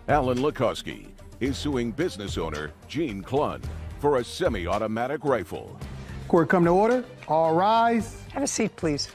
Alan Lukoski is suing business owner Gene Clunn for a semi-automatic rifle. Court come to order. All rise. Have a seat, please.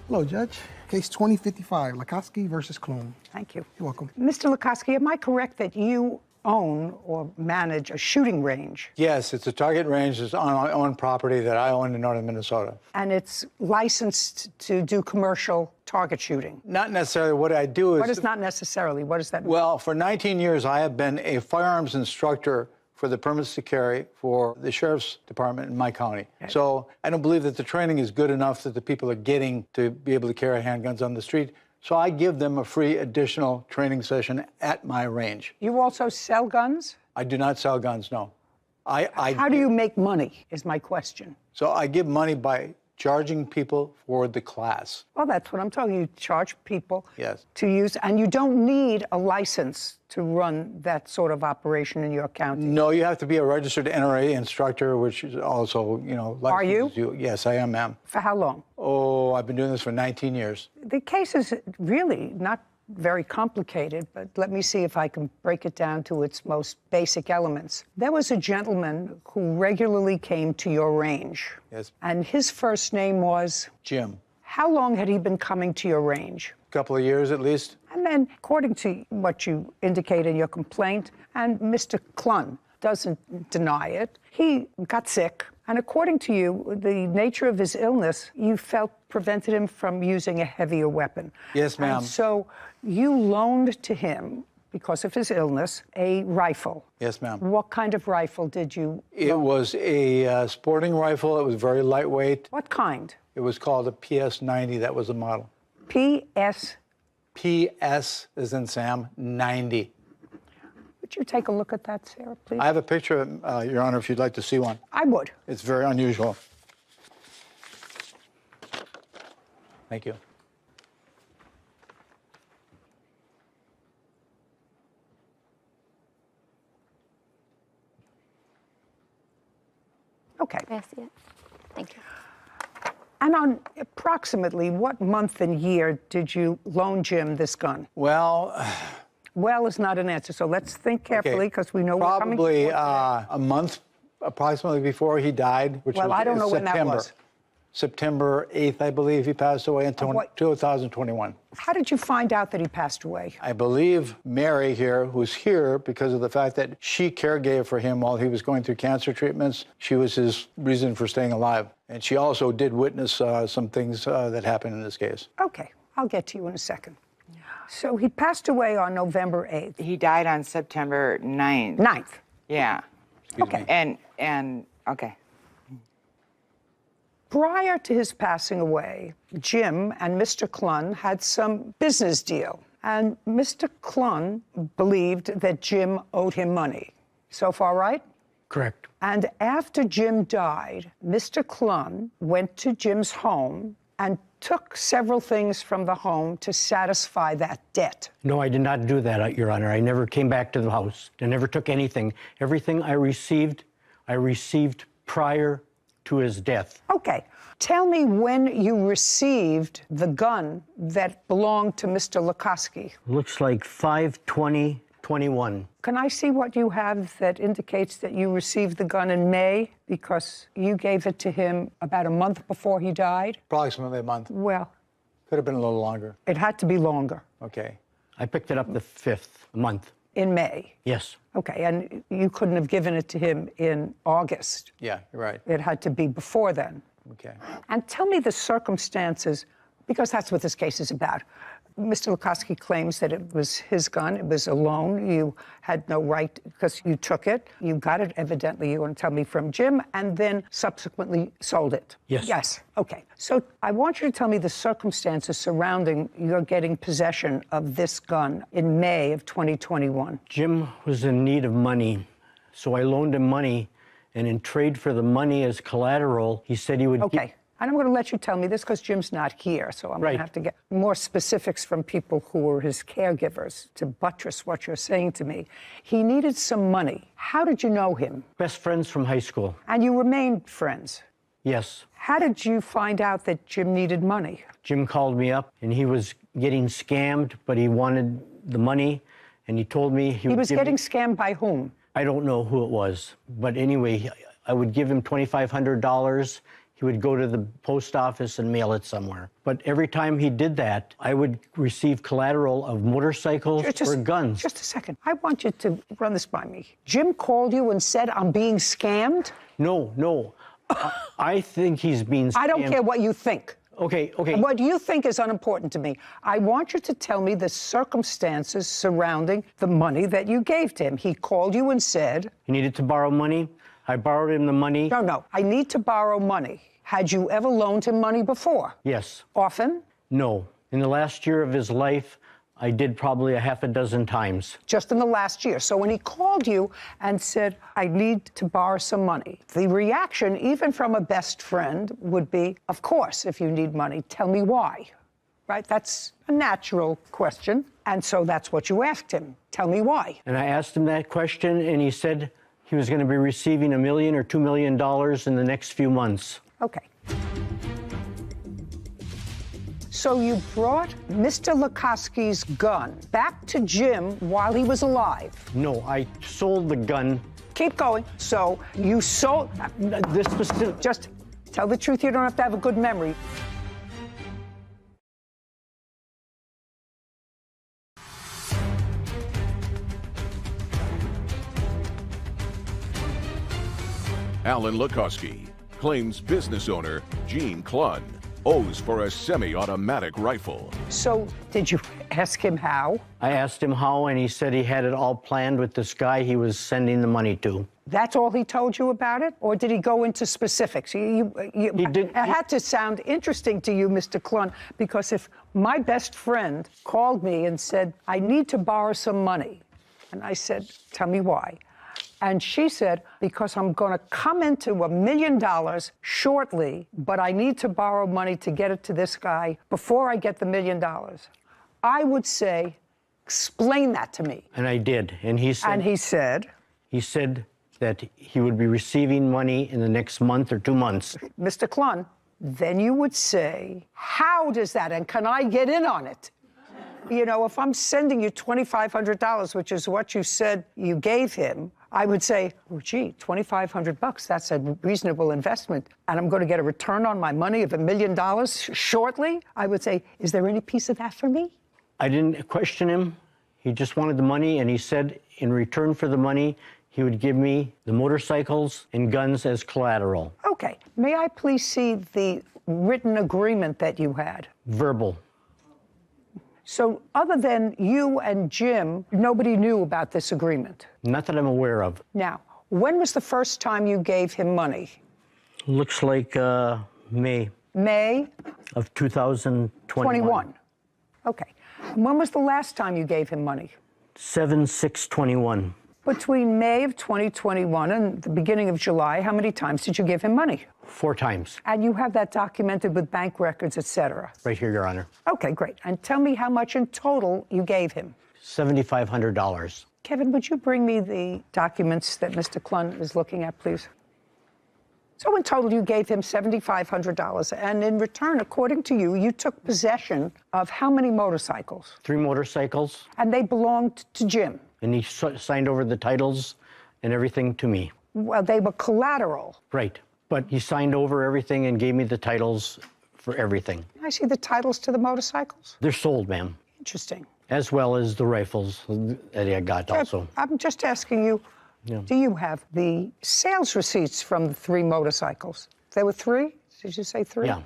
Hello, Judge. Case 2055, Lukoski versus Clunn. Thank you. You're welcome. Mr. Lukoski, am I correct that you own or manage a shooting range? Yes, it's a target range. It's on my own property that I own in northern Minnesota. And it's licensed to do commercial target shooting? Not necessarily. What I do is... What is not necessarily? What does that mean? Well, for 19 years, I have been a firearms instructor for the permits to carry for the sheriff's department in my county. Okay. So I don't believe that the training is good enough that the people are getting to be able to carry handguns on the street. So I give them a free additional training session at my range. You also sell guns? I do not sell guns, no. How do you make money, is my question. So I give money by charging people for the class. Well, that's what I'm talking. You charge people Yes. to use, and you don't need a license to run that sort of operation in your county. No, you have to be a registered NRA instructor, which is also, Are you? Yes, I am, ma'am. For how long? Oh, I've been doing this for 19 years. The case is really not very complicated, but let me see if I can break it down to its most basic elements. There was a gentleman who regularly came to your range. Yes. And his first name was? Jim. How long had he been coming to your range? A couple of years at least. And then, according to what you indicate in your complaint, and Mr. Clunn doesn't deny it, he got sick. And according to you, the nature of his illness, you felt prevented him from using a heavier weapon. Yes, ma'am. And so you loaned to him, because of his illness, a rifle. Yes, ma'am. What kind of rifle did you It loan? was a sporting rifle. It was very lightweight. What kind? It was called a PS-90. That was the model. PS? PS as in Sam, 90. Would you take a look at that, Sarah, please? I have a picture of it, Your Honor, if you'd like to see one. I would. It's very unusual. Thank you. Okay. May I see it? Thank you. And on approximately what month and year did you loan Jim this gun? Well... Well is not an answer, so let's think carefully, because we know we're coming to probably court a month approximately before he died, which Well, was I don't know when that September. was. September 8th, I believe, he passed away in what? 2021. How did you find out that he passed away? I believe Mary here, who's here because of the fact that she caregave for him while he was going through cancer treatments. She was his reason for staying alive. And she also did witness some things that happened in this case. Okay, I'll get to you in a second. So he passed away on November 8th. He died on September 9th. 9th. Yeah. Okay. And okay. Prior to his passing away, Jim and Mr. Clunn had some business deal. And Mr. Clunn believed that Jim owed him money. So far, right? Correct. And after Jim died, Mr. Clunn went to Jim's home and took several things from the home to satisfy that debt. No, I did not do that, Your Honor. I never came back to the house. I never took anything. Everything I received prior to his death. Okay. Tell me when you received the gun that belonged to Mr. Lukoski. Looks like 5/20/21. Can I see what you have that indicates that you received the gun in May? Because you gave it to him about a month before he died? Approximately a month. Well, Could have been a little longer. it had to be longer. Okay. I picked it up the 5th month. In May. Yes. Okay, and you couldn't have given it to him in August. Yeah, you're right. It had to be before then. Okay. And tell me the circumstances, because that's what this case is about. Mr. Lukoski claims that it was his gun. It was a loan. You had no right, because you took it. You got it, evidently, you want to tell me, from Jim, and then subsequently sold it. Yes. Yes. Okay. So I want you to tell me the circumstances surrounding your getting possession of this gun in May of 2021. Jim was in need of money, so I loaned him money, and in trade for the money as collateral, he said he would... Okay. And I'm going to let you tell me this because Jim's not here, so I'm going to have to get more specifics from people who were his caregivers to buttress what you're saying to me. He needed some money. How did you know him? Best friends from high school. And you remained friends? Yes. How did you find out that Jim needed money? Jim called me up, and he was getting scammed, but he wanted the money, and he told me He was give getting me, scammed by whom? I don't know who it was, but anyway, I would give him $2,500. He would go to the post office and mail it somewhere. But every time he did that, I would receive collateral of motorcycles or guns. Just a second. I want you to run this by me. Jim called you and said, I'm being scammed? No. I think he's being scammed. I don't care what you think. Okay. What you think is unimportant to me. I want you to tell me the circumstances surrounding the money that you gave to him. He called you and said... He needed to borrow money. I borrowed him the money. No. I need to borrow money. Had you ever loaned him money before? Yes. Often? No. In the last year of his life, I did probably a half a dozen times. Just in the last year. So when he called you and said, I need to borrow some money, the reaction, even from a best friend, would be, of course, if you need money, tell me why. Right? That's a natural question. And so that's what you asked him. Tell me why. And I asked him that question, and he said he was going to be receiving $1 million or $2 million in the next few months. Okay. So you brought Mr. Lukoski's gun back to Jim while he was alive? No, I sold the gun. Keep going. So you sold... This specific... Just tell the truth. You don't have to have a good memory. Alan Lukoski claims business owner Gene Clunn owes for a semi-automatic rifle. So did you ask him how? I asked him how, and he said he had it all planned with this guy he was sending the money to. That's all he told you about it? Or did he go into specifics? He did. It had to sound interesting to you, Mr. Clunn, because if my best friend called me and said, I need to borrow some money, and I said, tell me why. And she said, because I'm going to come into $1 million shortly, but I need to borrow money to get it to this guy before I get the $1 million. I would say, explain that to me. And I did. And he said... And he said... He said that he would be receiving money in the next month or 2 months. Mr. Clunn, then you would say, how does that, and can I get in on it? You know, if I'm sending you $2,500, which is what you said you gave him, I would say, oh, gee, $2,500, that's a reasonable investment, and I'm going to get a return on my money of $1 million shortly. I would say, is there any piece of that for me? I didn't question him. He just wanted the money, and he said in return for the money, he would give me the motorcycles and guns as collateral. Okay. May I please see the written agreement that you had? Verbal. So other than you and Jim, nobody knew about this agreement? Not that I'm aware of. Now, when was the first time you gave him money? Looks like May. May? Of 2021. Okay. And when was the last time you gave him money? 7/6/21. Between May of 2021 and the beginning of July, how many times did you give him money? 4 times. And you have that documented with bank records, et cetera? Right here, Your Honor. Okay, great. And tell me how much in total you gave him. $7,500. Kevin, would you bring me the documents that Mr. Clunn is looking at, please? So in total, you gave him $7,500. And in return, according to you, you took possession of how many motorcycles? 3 motorcycles. And they belonged to Jim? And he signed over the titles and everything to me. Well, they were collateral. Right. But he signed over everything and gave me the titles for everything. I see the titles to the motorcycles. They're sold, ma'am. Interesting. As well as the rifles that I got also. I'm just asking you, do you have the sales receipts from the 3 motorcycles? There were 3? Did you say 3? Yeah.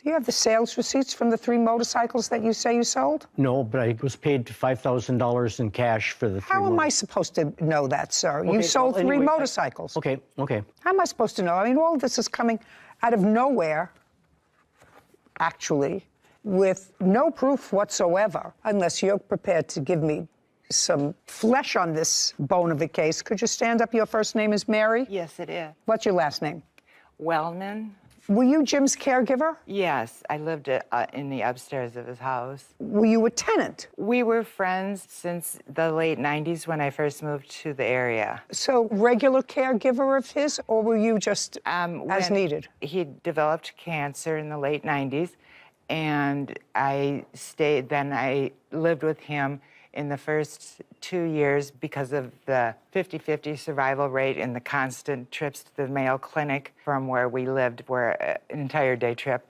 Do you have the sales receipts from the 3 motorcycles that you say you sold? No, but I was paid $5,000 in cash for the 3 How am I supposed to know that, sir? You sold well, 3 anyway, motorcycles. Okay. How am I supposed to know? I mean, all of this is coming out of nowhere, actually, with no proof whatsoever, unless you're prepared to give me some flesh on this bone of a case. Could you stand up? Your first name is Mary? Yes, it is. What's your last name? Wellman? Were you Jim's caregiver? Yes, I lived in the upstairs of his house. Were you a tenant? We were friends since the late 90s when I first moved to the area. So regular caregiver of his, or were you just as needed? He developed cancer in the late 90s, and I stayed, then I lived with him in the first 2 years because of the 50-50 survival rate and the constant trips to the Mayo Clinic from where we lived, were an entire day trip.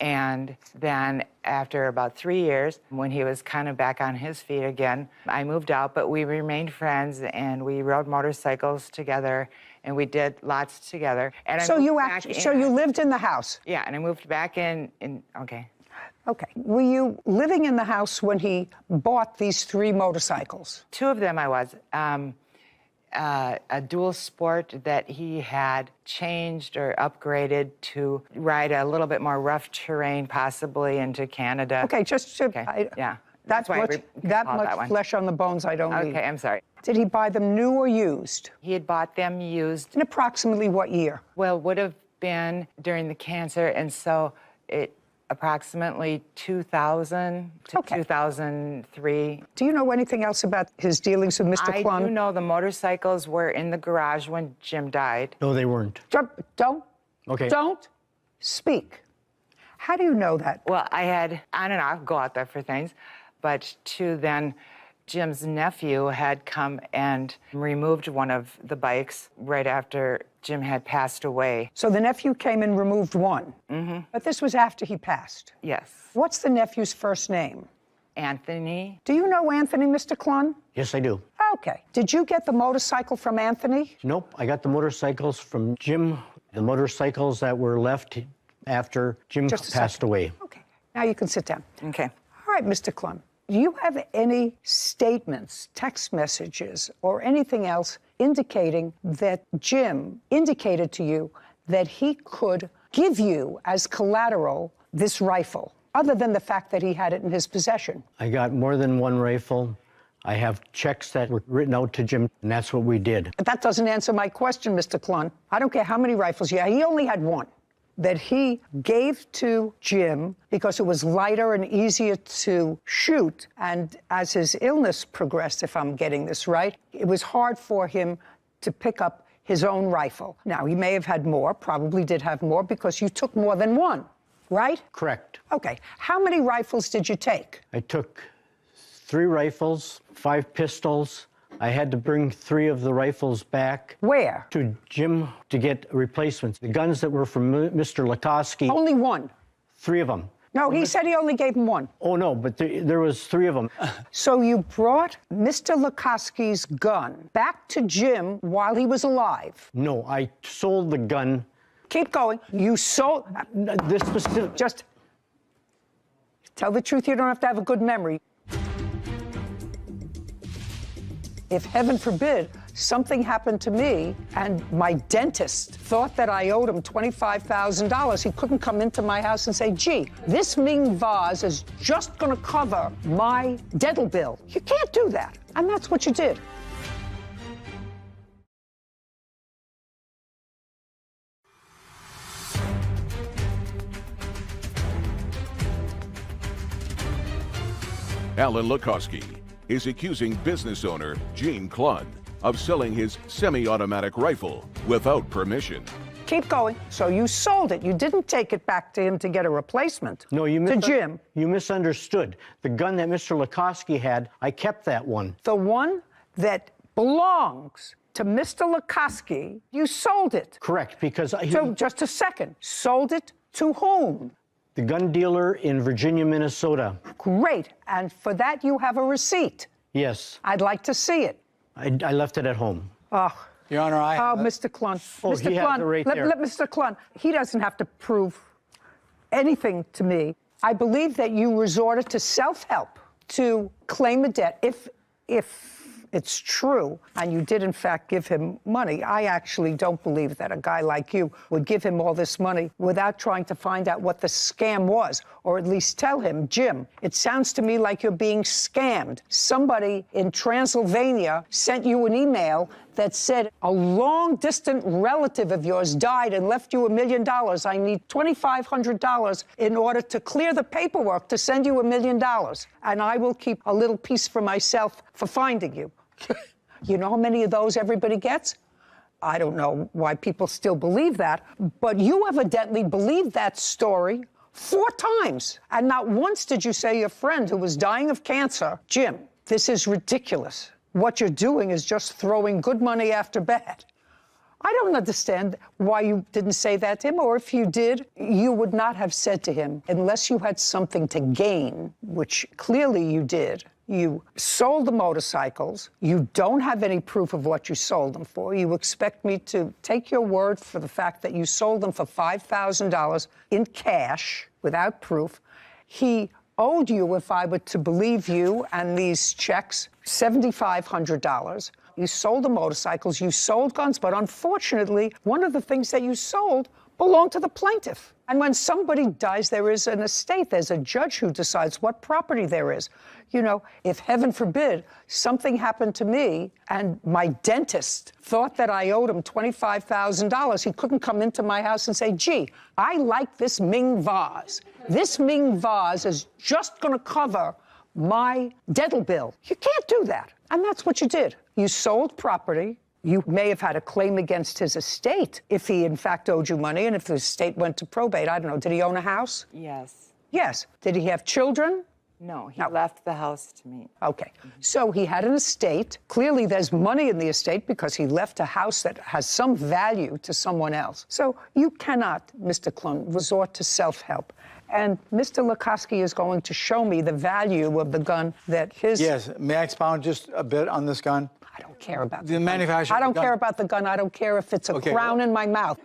And then after about 3 years, when he was kind of back on his feet again, I moved out, but we remained friends and we rode motorcycles together and we did lots together. And So you lived in the house? Yeah, and I moved back in okay. Okay. Were you living in the house when he bought these 3 motorcycles? 2 of them I was. A dual sport that he had changed or upgraded to ride a little bit more rough terrain, possibly into Canada. Okay, just to... Okay, yeah. That That's why I much, recalled much that one. flesh on the bones I don't need. Okay, I'm sorry. Did he buy them new or used? He had bought them used. In approximately what year? Well, would have been during the cancer, and so it approximately 2000 to Okay. 2003. Do you know anything else about his dealings with Mr. I Klum? do know the motorcycles were in the garage when Jim died. No, they weren't. Don't. Okay. Don't speak. How do you know that? Well, I had on and off go out there for things, but then Jim's nephew had come and removed one of the bikes right after Jim had passed away. So the nephew came and removed one. Mm-hmm. But this was after he passed. Yes. What's the nephew's first name? Anthony. Do you know Anthony, Mr. Klun? Yes, I do. Okay. Did you get the motorcycle from Anthony? Nope, I got the motorcycles from Jim, the motorcycles that were left after Jim passed away. Okay. Now you can sit down. Okay. All right, Mr. Klum. Do you have any statements, text messages, or anything else indicating that Jim indicated to you that he could give you as collateral this rifle, other than the fact that he had it in his possession? I got more than one rifle. I have checks that were written out to Jim, and that's what we did. But that doesn't answer my question, Mr. Klun. I don't care how many rifles you had. He only had one that he gave to Jim because it was lighter and easier to shoot. And as his illness progressed, if I'm getting this right, it was hard for him to pick up his own rifle. Now, he may have had more, probably did have more, because you took more than one, right? Correct. Okay. How many rifles did you take? I took 3 rifles, 5 pistols. I had to bring 3 of the rifles back. Where? To Jim to get replacements. The guns that were from Mr. Lukoski. Only one. 3 of them. No, he said he only gave him one. Oh, no, but there was 3 of them. So you brought Mr. Lukoski's gun back to Jim while he was alive. No, I sold the gun. Keep going. You sold... This specific... Just tell the truth. You don't have to have a good memory. If, heaven forbid, something happened to me and my dentist thought that I owed him $25,000, he couldn't come into my house and say, gee, this Ming vase is just going to cover my dental bill. You can't do that. And that's what you did. Alan Lukoski is accusing business owner Gene Klun of selling his semi-automatic rifle without permission. Keep going. So you sold it. You didn't take it back to him to get a replacement. No, to Jim. You misunderstood. The gun that Mr. Lukoski had, I kept that one. The one that belongs to Mr. Lukoski, you sold it. Correct, because So just a second. Sold it to whom? the gun dealer in Virginia, Minnesota. Great. And for that, you have a receipt. Yes. I'd like to see it. I left it at home. Oh. Your Honor, I have it. Mr. Klun. Oh, Mr. he has it right there. Let Mr. Klun, he doesn't have to prove anything to me. I believe that you resorted to self-help to claim a debt. If it's true, and you did in fact give him money, I actually don't believe that a guy like you would give him all this money without trying to find out what the scam was, or at least tell him, Jim, it sounds to me like you're being scammed. Somebody in Transylvania sent you an email that said a long-distant relative of yours died and left you $1 million. I need $2,500 in order to clear the paperwork to send you $1 million. And I will keep a little piece for myself for finding you. You know how many of those everybody gets? I don't know why people still believe that, but you evidently believed that story 4 times. And not once did you say your friend who was dying of cancer, Jim, This is ridiculous. What you're doing is just throwing good money after bad. I don't understand why you didn't say that to him, or if you did, you would not have said to him, unless you had something to gain, which clearly you did. You sold the motorcycles. You don't have any proof of what you sold them for. You expect me to take your word for the fact that you sold them for $5,000 in cash without proof. He owed you, if I were to believe you and these checks, $7,500. You sold the motorcycles, you sold guns, but unfortunately, one of the things that you sold belonged to the plaintiff. And when somebody dies, there is an estate. There's a judge who decides what property there is. You know, if heaven forbid something happened to me and my dentist thought that I owed him $25,000, he couldn't come into my house and say, gee, I like this Ming vase. This Ming vase is just going to cover my dental bill. You can't do that. And that's what you did. You sold property. You may have had a claim against his estate if he, in fact, owed you money, and if the estate went to probate. I don't know. Did he own a house? Yes. Yes. Did he have children? No, he left the house to me. Okay. So he had an estate. Clearly, there's money in the estate because he left a house that has some value to someone else. So you cannot, Mr. Klun, resort to self-help. And Mr. Lukoski is going to show me the value of the gun that his... Yes. May I expound just a bit on this gun? I don't care about the manufacturer. I don't care about the gun. I don't care if it's a crown in my mouth.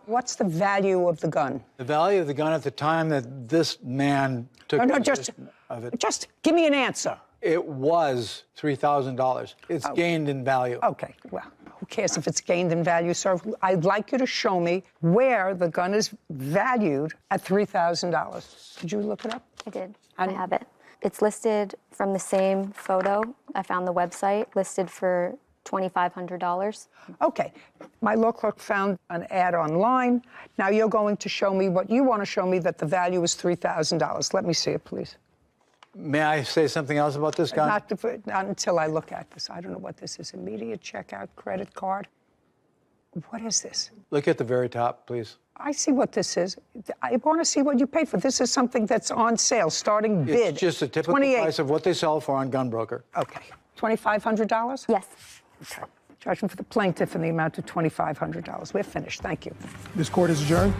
What's the value of the gun? The value of the gun at the time that this man took possession of it. Just give me an answer. It was $3,000. It's gained in value. Okay, well, who cares if it's gained in value, sir? I'd like you to show me where the gun is valued at $3,000. Did you look it up? I did. I have it. It's listed from the same photo. I found the website listed for $2,500. Okay. My law clerk found an ad online. Now you're going to show me what you want to show me, that the value is $3,000. Let me see it, please. May I say something else about this gun? Not until I look at this. I don't know what this is. Immediate checkout credit card. What is this? Look at the very top, please. I see what this is. I want to see what you paid for. This is something that's on sale, starting bid. It's just a typical price of what they sell for on Gunbroker. Okay. $2,500? Yes. Okay. Judgment for the plaintiff in the amount of $2,500. We're finished. Thank you. This court is adjourned.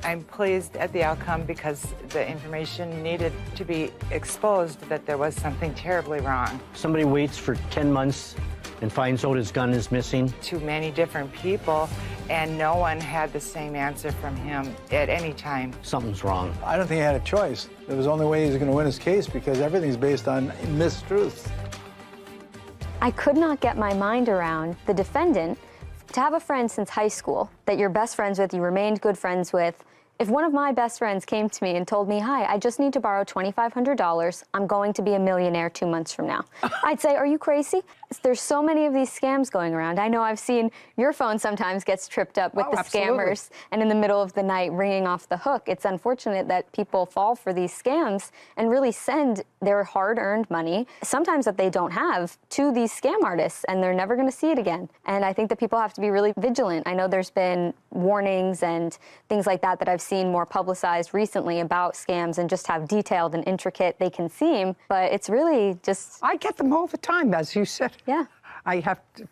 I'm pleased at the outcome because the information needed to be exposed that there was something terribly wrong. Somebody waits for 10 months and finds out his gun is missing. To many different people, and no one had the same answer from him at any time. Something's wrong. I don't think he had a choice. It was the only way he was going to win his case because everything's based on mistruths. I could not get my mind around the defendant to have a friend since high school that you're best friends with, you remained good friends with. If one of my best friends came to me and told me, hi, I just need to borrow $2,500, I'm going to be a millionaire 2 months from now, I'd say, are you crazy? There's so many of these scams going around. I know I've seen your phone sometimes gets tripped up with the scammers and in the middle of the night ringing off the hook. It's unfortunate that people fall for these scams and really send their hard-earned money, sometimes that they don't have, to these scam artists, and they're never going to see it again. And I think that people have to be really vigilant. I know there's been warnings and things like that I've seen more publicized recently about scams and just how detailed and intricate they can seem, but it's really just... I get them all the time, as you said. Yeah. I have to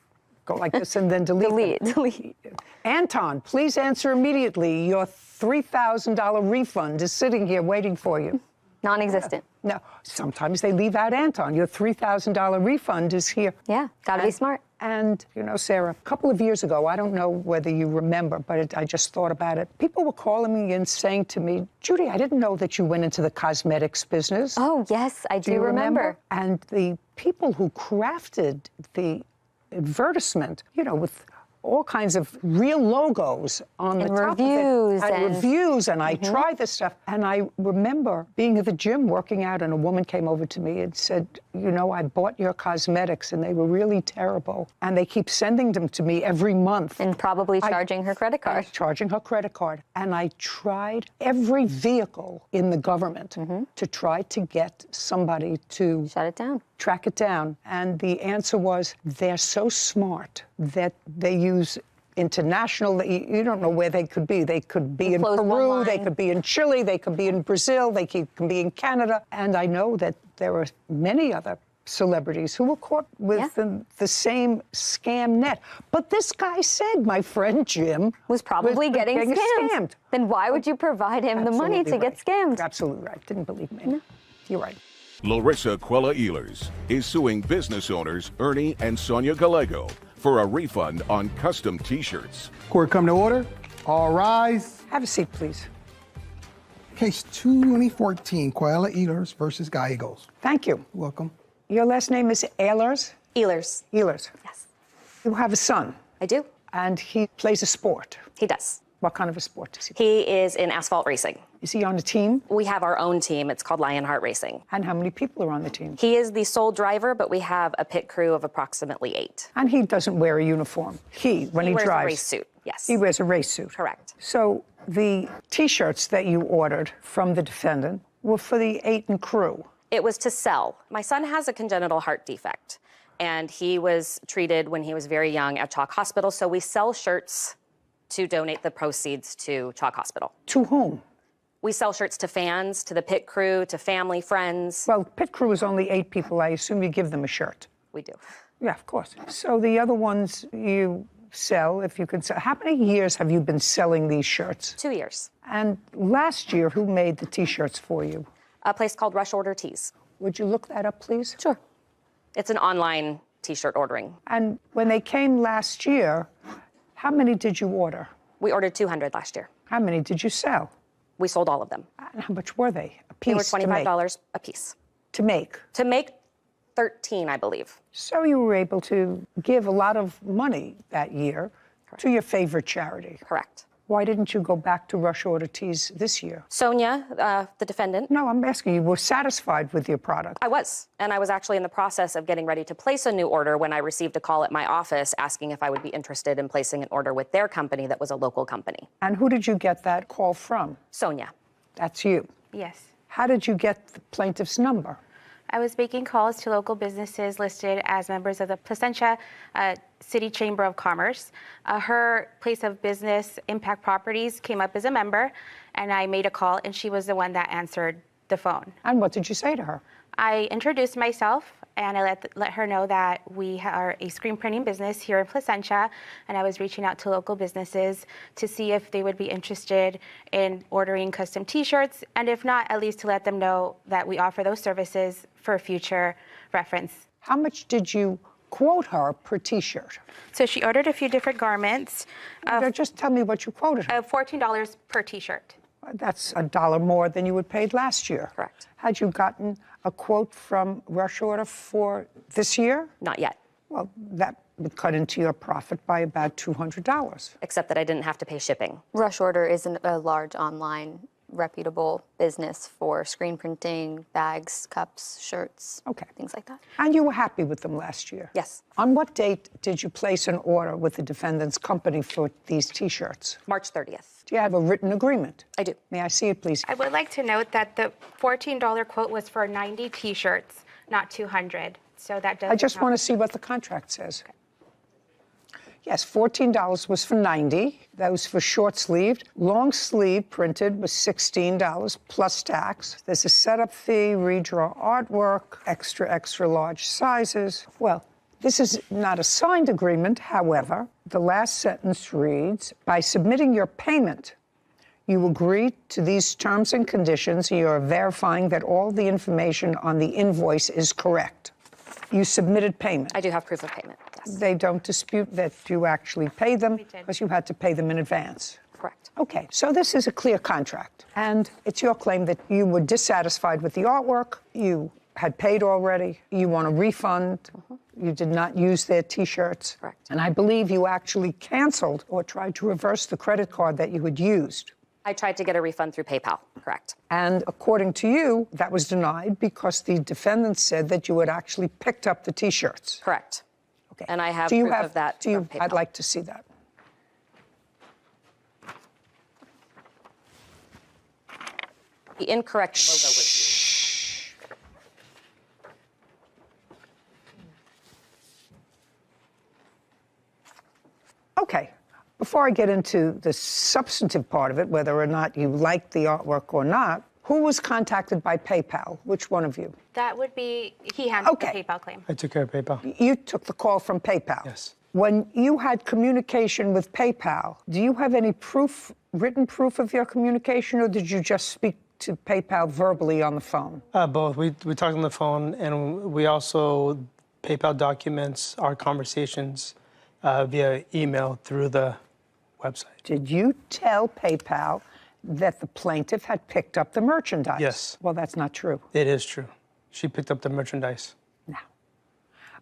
go like this and then delete. Delete. Anton, please answer immediately. Your $3,000 refund is sitting here waiting for you. Non-existent. No, sometimes they leave out Anton. Your $3,000 refund is here. Yeah, gotta be smart. And, you know, Sarah, a couple of years ago, I don't know whether you remember, but I just thought about it. People were calling me and saying to me, Judy, I didn't know that you went into the cosmetics business. Oh, yes, I do remember. And the people who crafted the advertisement, you know, with all kinds of real logos on the top reviews of it. And reviews, and I tried this stuff. And I remember being at the gym working out, and a woman came over to me and said, you know, I bought your cosmetics, and they were really terrible. And they keep sending them to me every month. And probably charging her credit card. Charging her credit card. And I tried every vehicle in the government to try to get somebody to... shut it down. Track it down. And the answer was, they're so smart that they use international. You don't know where they could be. They could be in Closed one Peru, they line. could be in Chile, they could be in Brazil, they can be in Canada. And I know that there are many other celebrities who were caught with the same scam net. But this guy said, my friend Jim Was probably getting scammed. Then why would you provide him the money to get scammed? You're absolutely right. Didn't believe me. No. You're right. Larissa Quella Ehlers is suing business owners Ernie and Sonia Gallego for a refund on custom T-shirts. Court come to order. All rise. Have a seat, please. Case 2014, Quella Ehlers versus Gallegos. Thank you. Welcome. Your last name is Ehlers? Ehlers. Ehlers. Yes. You have a son, I do. and he plays a sport. He does. What kind of a sport does he play? He is in asphalt racing. Is he on a team? We have our own team. It's called Lionheart Racing. And how many people are on the team? He is the sole driver, but we have a pit crew of approximately 8. And he doesn't wear a uniform. When he wears drives. a race suit, yes. He wears a race suit. Correct. So the T-shirts that you ordered from the defendant were for the 8 and crew. It was to sell. My son has a congenital heart defect, and he was treated when he was very young at Chalk Hospital. So we sell shirts to donate the proceeds to Chalk Hospital. To whom? We sell shirts to fans, to the pit crew, to family, friends. Well, pit crew is only 8 people. I assume you give them a shirt. We do. Yeah, of course. So the other ones you sell, if you could sell. How many years have you been selling these shirts? 2 years. And last year, who made the T-shirts for you? A place called Rush Order Tees. Would you look that up, please? Sure. It's an online T-shirt ordering. And when they came last year, how many did you order? We ordered 200 last year. How many did you sell? We sold all of them. And how much were they? A piece They were $25 a piece. to make. To make 13, I believe. So you were able to give a lot of money that year to your favorite charity. Correct. Why didn't you go back to Rush Order Tees this year? Sonia, the defendant. No, I'm asking you, were satisfied with your product? I was. And I was actually in the process of getting ready to place a new order when I received a call at my office asking if I would be interested in placing an order with their company that was a local company. And who did you get that call from? Sonia. That's you. Yes. How did you get the plaintiff's number? I was making calls to local businesses listed as members of the Placentia City Chamber of Commerce. Her place of business, Impact Properties, came up as a member, and I made a call, and she was the one that answered the phone. And what did you say to her? I introduced myself, and I let her know that we are a screen printing business here in Placentia, and I was reaching out to local businesses to see if they would be interested in ordering custom T-shirts, and if not, at least to let them know that we offer those services for future reference. How much did you quote her per T-shirt? So she ordered a few different garments, Just tell me what you quoted her. $14 per T-shirt. That's $1 more than you had paid last year. Correct. Had you gotten a quote from Rush Order for this year? Not yet. Well, that would cut into your profit by about $200. Except that I didn't have to pay shipping. Rush Order isn't a large online reputable business for screen printing, bags, cups, shirts, things like that. And you were happy with them last year? Yes. On what date did you place an order with the defendant's company for these T-shirts? March 30th. Do you have a written agreement? I do. May I see it, please? I would like to note that the $14 quote was for 90 T-shirts, not 200. So that does. I just want to see what the contract says. Yes, $14 was for 90. That was for short sleeved. Long sleeve printed was $16 plus tax. There's a setup fee, redraw artwork, extra large sizes. Well, this is not a signed agreement. However, the last sentence reads, by submitting your payment, you agree to these terms and conditions. You are verifying that all the information on the invoice is correct. You submitted payment. I do have proof of payment, yes. They don't dispute that you actually paid them because you had to pay them in advance. Correct. Okay, so this is a clear contract. And it's your claim that you were dissatisfied with the artwork, you had paid already, you want a refund, you did not use their T-shirts. Correct. And I believe you actually canceled or tried to reverse the credit card that you had used. I tried to get a refund through PayPal, correct. And according to you, that was denied because the defendant said that you had actually picked up the T-shirts. Correct. Okay. And I have proof of that from PayPal. I'd like to see that. The incorrect logo was used. Okay. Before I get into the substantive part of it, whether or not you like the artwork or not, who was contacted by PayPal? Which one of you? That would be, he handled the PayPal claim. I took care of PayPal. You took the call from PayPal? Yes. When you had communication with PayPal, do you have any proof, written proof of your communication, or did you just speak to PayPal verbally on the phone? Both. We talked on the phone, and we also, PayPal documents our conversations via email through the website. Did you tell PayPal that the plaintiff had picked up the merchandise? Yes. Well, that's not true. It is true. She picked up the merchandise. No.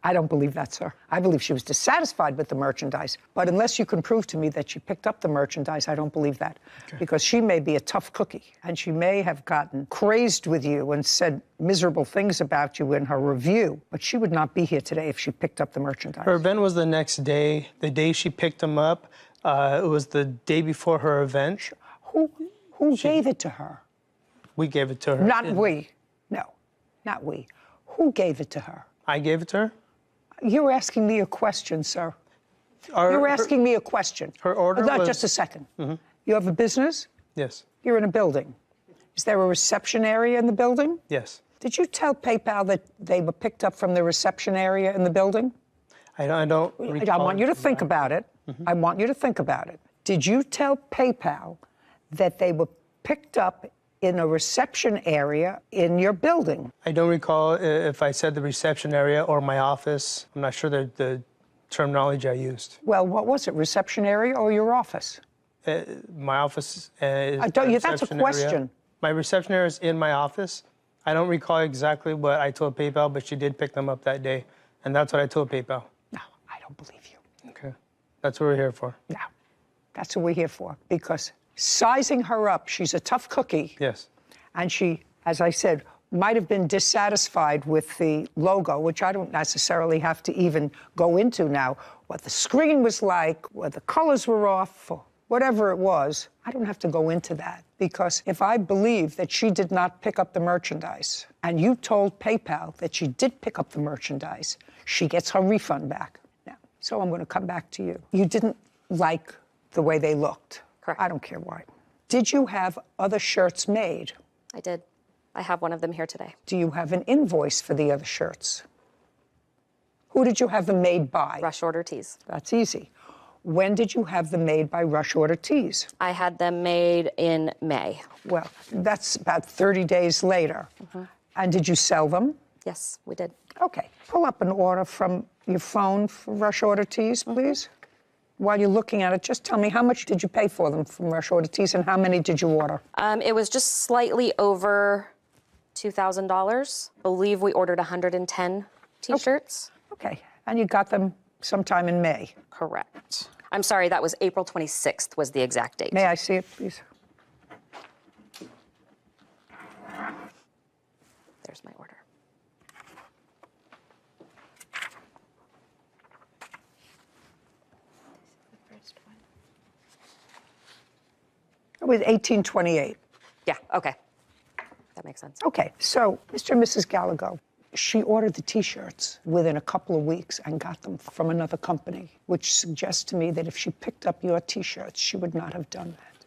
I don't believe that, sir. I believe she was dissatisfied with the merchandise. But unless you can prove to me that she picked up the merchandise, I don't believe that. Okay. Because she may be a tough cookie, and she may have gotten crazed with you and said miserable things about you in her review, but she would not be here today if she picked up the merchandise. Her event was the next day. The day she picked them up, it was the day before her event. Who gave it to her? We gave it to her. Not we. No, not we. Who gave it to her? I gave it to her. You're asking me a question, sir. You're asking me a question. Her order was... Just a second. Mm-hmm. You have a business? Yes. You're in a building. Is there a reception area in the building? Yes. Did you tell PayPal that they were picked up from the reception area in the building? I don't recall. I want you to think about it. Mm-hmm. I want you to think about it. Did you tell PayPal that they were picked up in a reception area in your building? I don't recall if I said the reception area or my office. I'm not sure the terminology I used. Well, what was it, reception area or your office? My office is that's a question. Area. My reception area is in my office. I don't recall exactly what I told PayPal, but she did pick them up that day. And that's what I told PayPal. No, I don't believe you. Okay. That's what we're here for. No, that's what we're here for. Because sizing her up, she's a tough cookie. Yes. And she, as I said, might have been dissatisfied with the logo, which I don't necessarily have to even go into now. What the screen was like, what the colors were off, or whatever it was, I don't have to go into that. Because if I believe that she did not pick up the merchandise, and you told PayPal that she did pick up the merchandise, she gets her refund back. Now, so I'm going to come back to you. You didn't like the way they looked. Correct. I don't care why. Did you have other shirts made? I did. I have one of them here today. Do you have an invoice for the other shirts? Who did you have them made by? Rush Order Tees. That's easy. When did you have them made by Rush Order Tees? I had them made in May. Well, that's about 30 days later. Mm-hmm. And did you sell them? Yes, we did. Okay. Pull up an order from your phone for Rush Order Tees, please. While you're looking at it, just tell me, how much did you pay for them from Rush Order Tees, and how many did you order? It was just slightly over $2,000. I believe we ordered 110 T-shirts. Okay. And you got them sometime in May? Correct. I'm sorry, that was April 26th was the exact date. May I see it, please? There's my order. It was 1828. Yeah, okay. That makes sense. Okay, so Mr. and Mrs. Gallagher, she ordered the T-shirts within a couple of weeks and got them from another company, which suggests to me that if she picked up your T-shirts, she would not have done that.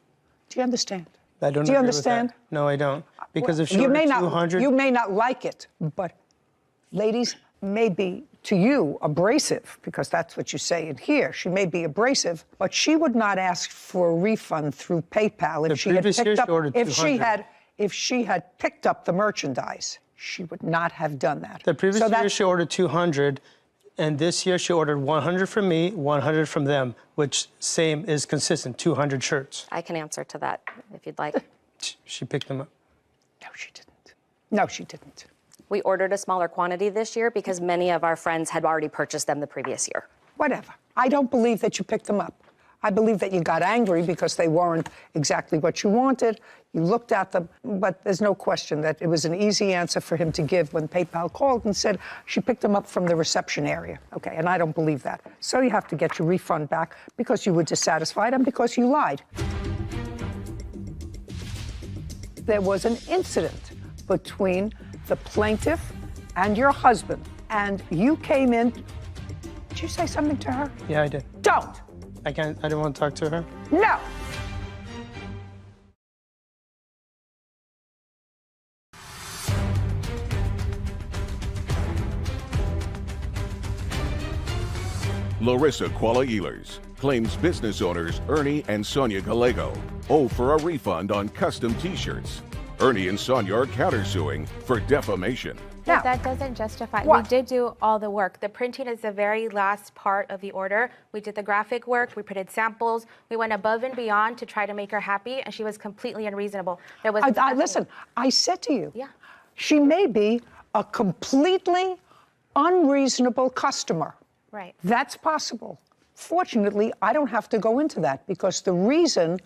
Do you understand? I don't. Do you understand? No, I don't. Because if she you ordered may 200... you may not like it, but ladies may be, to you, abrasive, because that's what you say in here. She may be abrasive, but she would not ask for a refund through PayPal if she had picked up. If she had picked up the merchandise, she would not have done that. The previous year she ordered 200, and this year she ordered 100 from me, 100 from them, which same is consistent, 200 shirts. I can answer to that if you'd like. She picked them up. No, she didn't. No, she didn't. We ordered a smaller quantity this year because many of our friends had already purchased them the previous year. Whatever. I don't believe that you picked them up. I believe that you got angry because they weren't exactly what you wanted. You looked at them, but there's no question that it was an easy answer for him to give when PayPal called and said she picked them up from the reception area. Okay, and I don't believe that. So you have to get your refund back because you were dissatisfied and because you lied. There was an incident between the plaintiff and your husband, and you came in. Did you say something to her? Yeah, I did. Don't. I didn't want to talk to her. No. Larissa Kuala-Ehlers claims business owners Ernie and Sonia Gallego owe for a refund on custom T-shirts. Ernie and Sonia are countersuing for defamation. Now, That doesn't justify. What? We did do all the work. The printing is the very last part of the order. We did the graphic work. We printed samples. We went above and beyond to try to make her happy, and she was completely unreasonable. There was listen, I said to you, Yeah. she may be a completely unreasonable customer. Right. That's possible. Fortunately, I don't have to go into that because the reason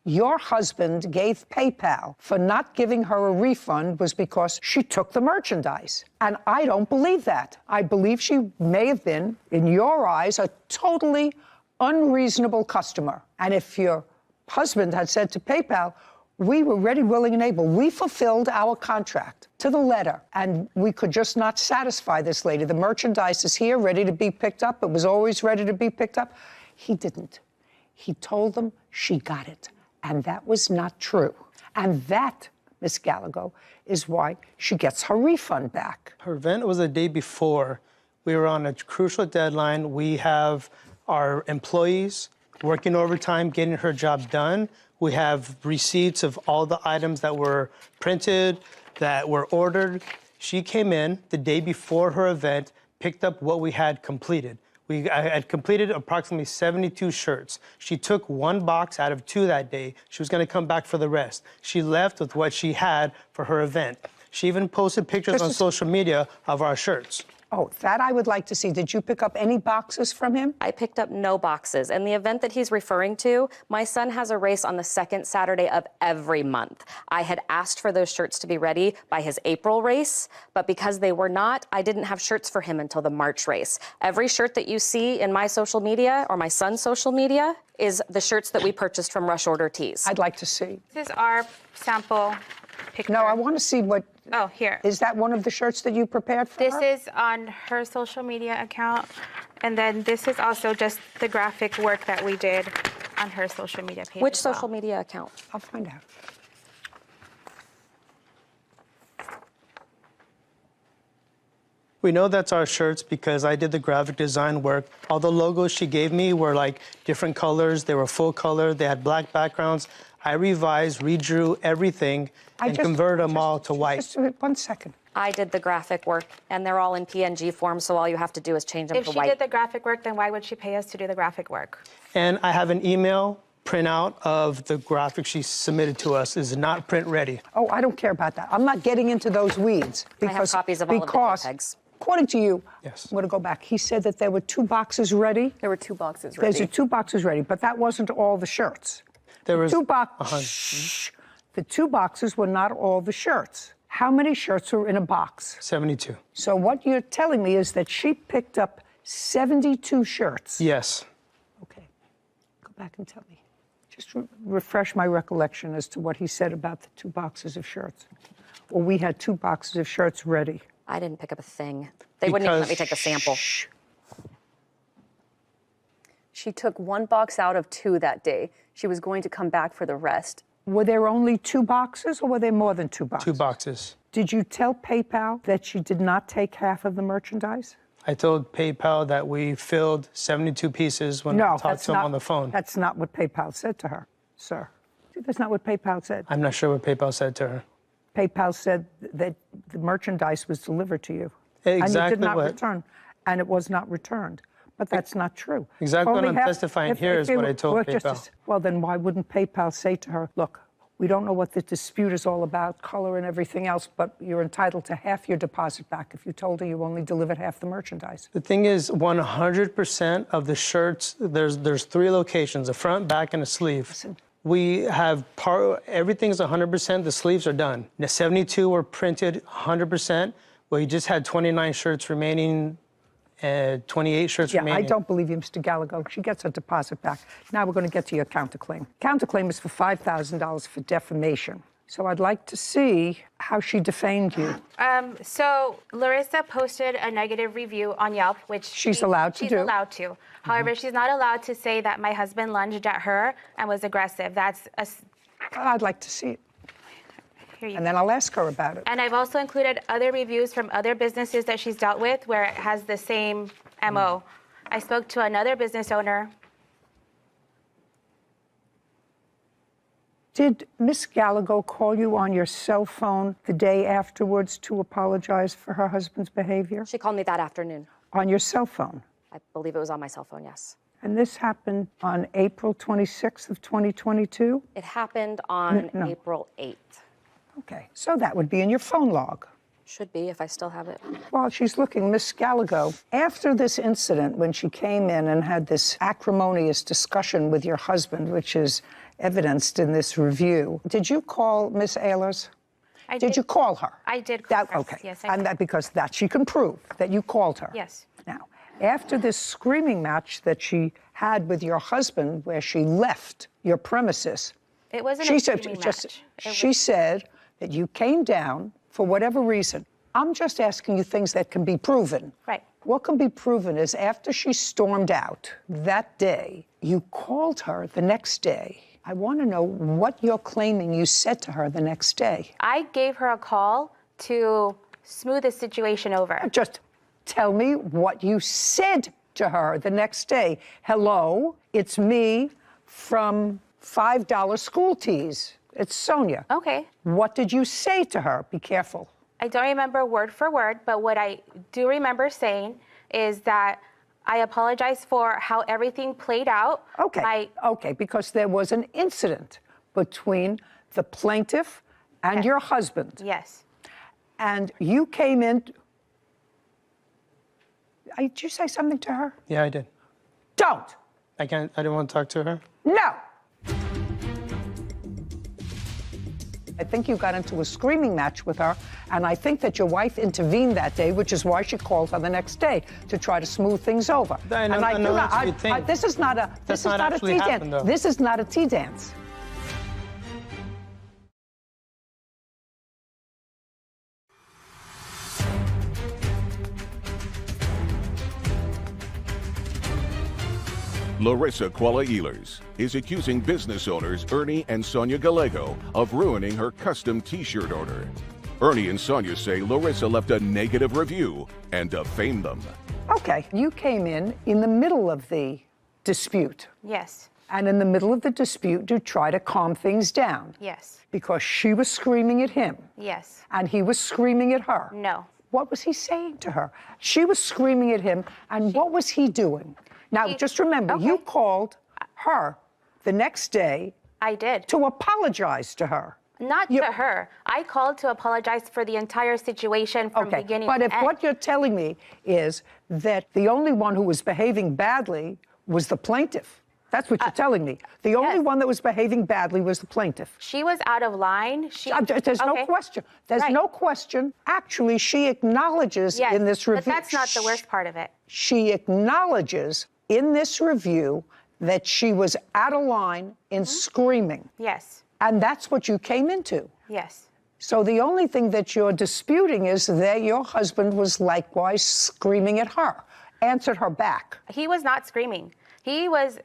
your husband gave PayPal for not giving her a refund was because she took the merchandise. And I don't believe that. I believe she may have been, in your eyes, a totally unreasonable customer. And if your husband had said to PayPal, we were ready, willing, and able. We fulfilled our contract to the letter, and we could just not satisfy this lady. The merchandise is here, ready to be picked up. It was always ready to be picked up. He didn't. He told them she got it, and that was not true. And that, Miss Gallego, is why she gets her refund back. Her event was the day before. We were on a crucial deadline. We have our employees working overtime, getting her job done. We have receipts of all the items that were printed, that were ordered. She came in the day before her event, picked up what we had completed. I had completed approximately 72 shirts. She took one box out of 2 that day. She was going to come back for the rest. She left with what she had for her event. She even posted pictures on social media of our shirts. Oh, that I would like to see. Did you pick up any boxes from him? I picked up no boxes. And the event that he's referring to, my son has a race on the second Saturday of every month. I had asked for those shirts to be ready by his April race, but because they were not, I didn't have shirts for him until the March race. Every shirt that you see in my social media or my son's social media is the shirts that we purchased from Rush Order Tees. I'd like to see. This is our sample picture. No, I want to see what... Oh, here. Is that one of the shirts that you prepared for This her? is on her social media account. And then this is also just the graphic work that we did on her social media page. Which as well. social media account? I'll find out. We know that's our shirts because I did the graphic design work. All the logos she gave me were like different colors. They were full color. They had black backgrounds. I revised, redrew everything, and converted them all to white. Just 1 second. I did the graphic work, and they're all in PNG form, so all you have to do is change them If to she white. did the graphic work, then why would she pay us to do the graphic work? And I have an email printout of the graphic she submitted to us. Is not print ready. Oh, I don't care about that. I'm not getting into those weeds. I have copies of all of the JPEGs. According to you, Yes. I'm going to go back. He said that there were 2 boxes ready. There were 2 boxes ready. There's 2 boxes ready, but that wasn't all the shirts. There was 2 boxes. The 2 boxes were not all the shirts. How many shirts were in a box? 72. So what you're telling me is that she picked up 72 shirts. Yes. Okay. Go back and tell me. Just refresh my recollection as to what he said about the 2 boxes of shirts. Well, we had 2 boxes of shirts ready. I didn't pick up a thing. They wouldn't even let me take a sample. She took 1 box out of 2 that day. She was going to come back for the rest. Were there only 2 boxes or were there more than 2 boxes? 2 boxes. Did you tell PayPal that she did not take half of the merchandise? I told PayPal that we filled 72 pieces when I talked to him on the phone. That's not what PayPal said to her, sir. That's not what PayPal said. I'm not sure what PayPal said to her. PayPal said that the merchandise was delivered to you. Exactly and you did not what? return, and it was not returned. But that's not true. Exactly what Only I'm testifying here is what I told PayPal. Well, then why wouldn't PayPal say to her, look, we don't know what the dispute is all about, color and everything else, but you're entitled to half your deposit back if you told her you only delivered half the merchandise. The thing is, 100% of the shirts, there's 3 locations, a front, back, and a sleeve. Listen. We have everything's 100%, the sleeves are done. The 72 were printed 100%. We just had 29 shirts remaining, 28 shirts remaining. I don't believe you, Mr. Gallego. She gets her deposit back. Now we're going to get to your counterclaim. Counterclaim is for $5,000 for defamation. So I'd like to see how she defamed you. So Larissa posted a negative review on Yelp, which She's allowed to do. She's allowed to. However, she's not allowed to say that my husband lunged at her and was aggressive. That's a... I'd like to see it. Here you And go. then I'll ask her about it. And I've also included other reviews from other businesses that she's dealt with where it has the same MO. I spoke to another business owner. Did Miss Gallagher call you on your cell phone the day afterwards to apologize for her husband's behavior? She called me that afternoon. On your cell phone? I believe it was on my cell phone, yes. And this happened on April 26th of 2022? It happened on No. April 8th. Okay, so that would be in your phone log. Should be, if I still have it. While she's looking, Miss Gallagher, after this incident, when she came in and had this acrimonious discussion with your husband, which is evidenced in this review, did you call Miss Ehlers? I Did you call her? I did call her. Okay. Yes, I And did. that because that she can prove that you called her. Yes. Now, after this screaming match that she had with your husband, where she left your premises, It wasn't she a said screaming just match. It she was- said that you came down for whatever reason. I'm just asking you things that can be proven. Right. What can be proven is after she stormed out that day, you called her the next day. I want to know what you're claiming you said to her the next day. I gave her a call to smooth the situation over. Just tell me what you said to her the next day. Hello, it's me from $5 school teas. It's Sonia. Okay. What did you say to her? Be careful. I don't remember word for word, but what I do remember saying is that I apologize for how everything played out. Okay. Okay, because there was an incident between the plaintiff and your husband. Yes. And you came in. Did you say something to her? Yeah, I did. Don't. I didn't want to talk to her. No. I think you got into a screaming match with her, and I think that your wife intervened that day, which is why she called her the next day to try to smooth things over. I know that's what you think. This is not a That's not actually tea happened, dance. though. This is not a tea dance. Larissa Kuala Ehlers is accusing business owners Ernie and Sonia Gallego of ruining her custom t-shirt order. Ernie and Sonia say Larissa left a negative review and defamed them. Okay, you came in the middle of the dispute. Yes. And in the middle of the dispute, you try to calm things down. Yes. Because she was screaming at him. Yes. And he was screaming at her. No. What was he saying to her? She was screaming at him, and what was he doing? Now, just remember, you called her the next day. I did. To apologize to her. Not to her. I called to apologize for the entire situation from beginning but to if end. what you're telling me is that the only one who was behaving badly was the plaintiff. That's what you're telling me. The only one that was behaving badly was the plaintiff. She was out of line. There's no question. There's no question. Actually, she acknowledges in this review. But that's not the worst part of it. She acknowledges in this review that she was out of line in screaming. Yes. And that's what you came into. Yes. So the only thing that you're disputing is that your husband was likewise screaming at her, answered her back. He was not screaming. He was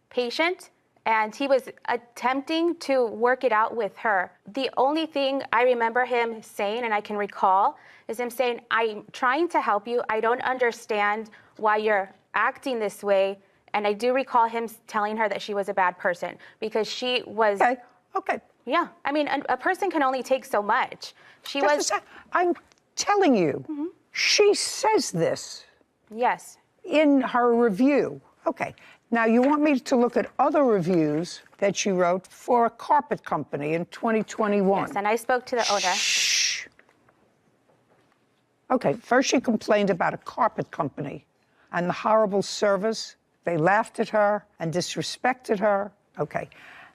patient, and he was attempting to work it out with her. The only thing I remember him saying, and I can recall, is him saying, I'm trying to help you. I don't understand why you're acting this way. And I do recall him telling her that she was a bad person because she was... Okay. Yeah. I mean, a person can only take so much. She was... I'm telling you, she says this. Yes. In her review. Okay. Now, you want me to look at other reviews that she wrote for a carpet company in 2021. Yes, and I spoke to the owner. Shh. Okay, first she complained about a carpet company and the horrible service. They laughed at her and disrespected her. Okay.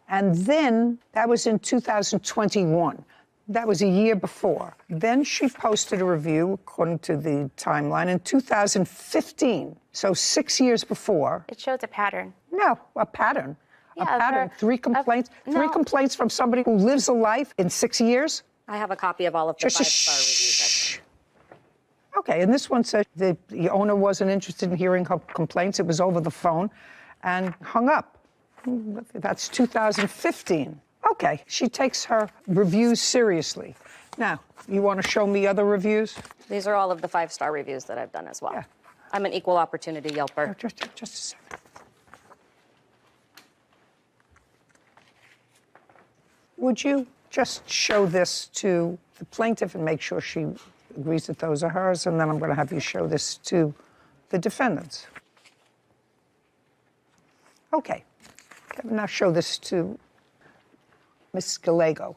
And then, that was in 2021. That was a year before. Then she posted a review, according to the timeline, in 2015. So 6 years before. It shows a pattern. No, a pattern. A pattern? 3 complaints? 3 complaints from somebody who lives a life in 6 years? I have a copy of all of the Just a 5-star reviews. Okay, and this one said the owner wasn't interested in hearing her complaints. It was over the phone and hung up. That's 2015. Okay, she takes her reviews seriously. Now, you want to show me other reviews? These are all of the 5-star reviews that I've done as well. Yeah. I'm an equal opportunity Yelper. Just a second. Would you just show this to the plaintiff and make sure she agrees that those are hers, and then I'm going to have you show this to the defendants. Okay. Now show this to Ms. Gallego.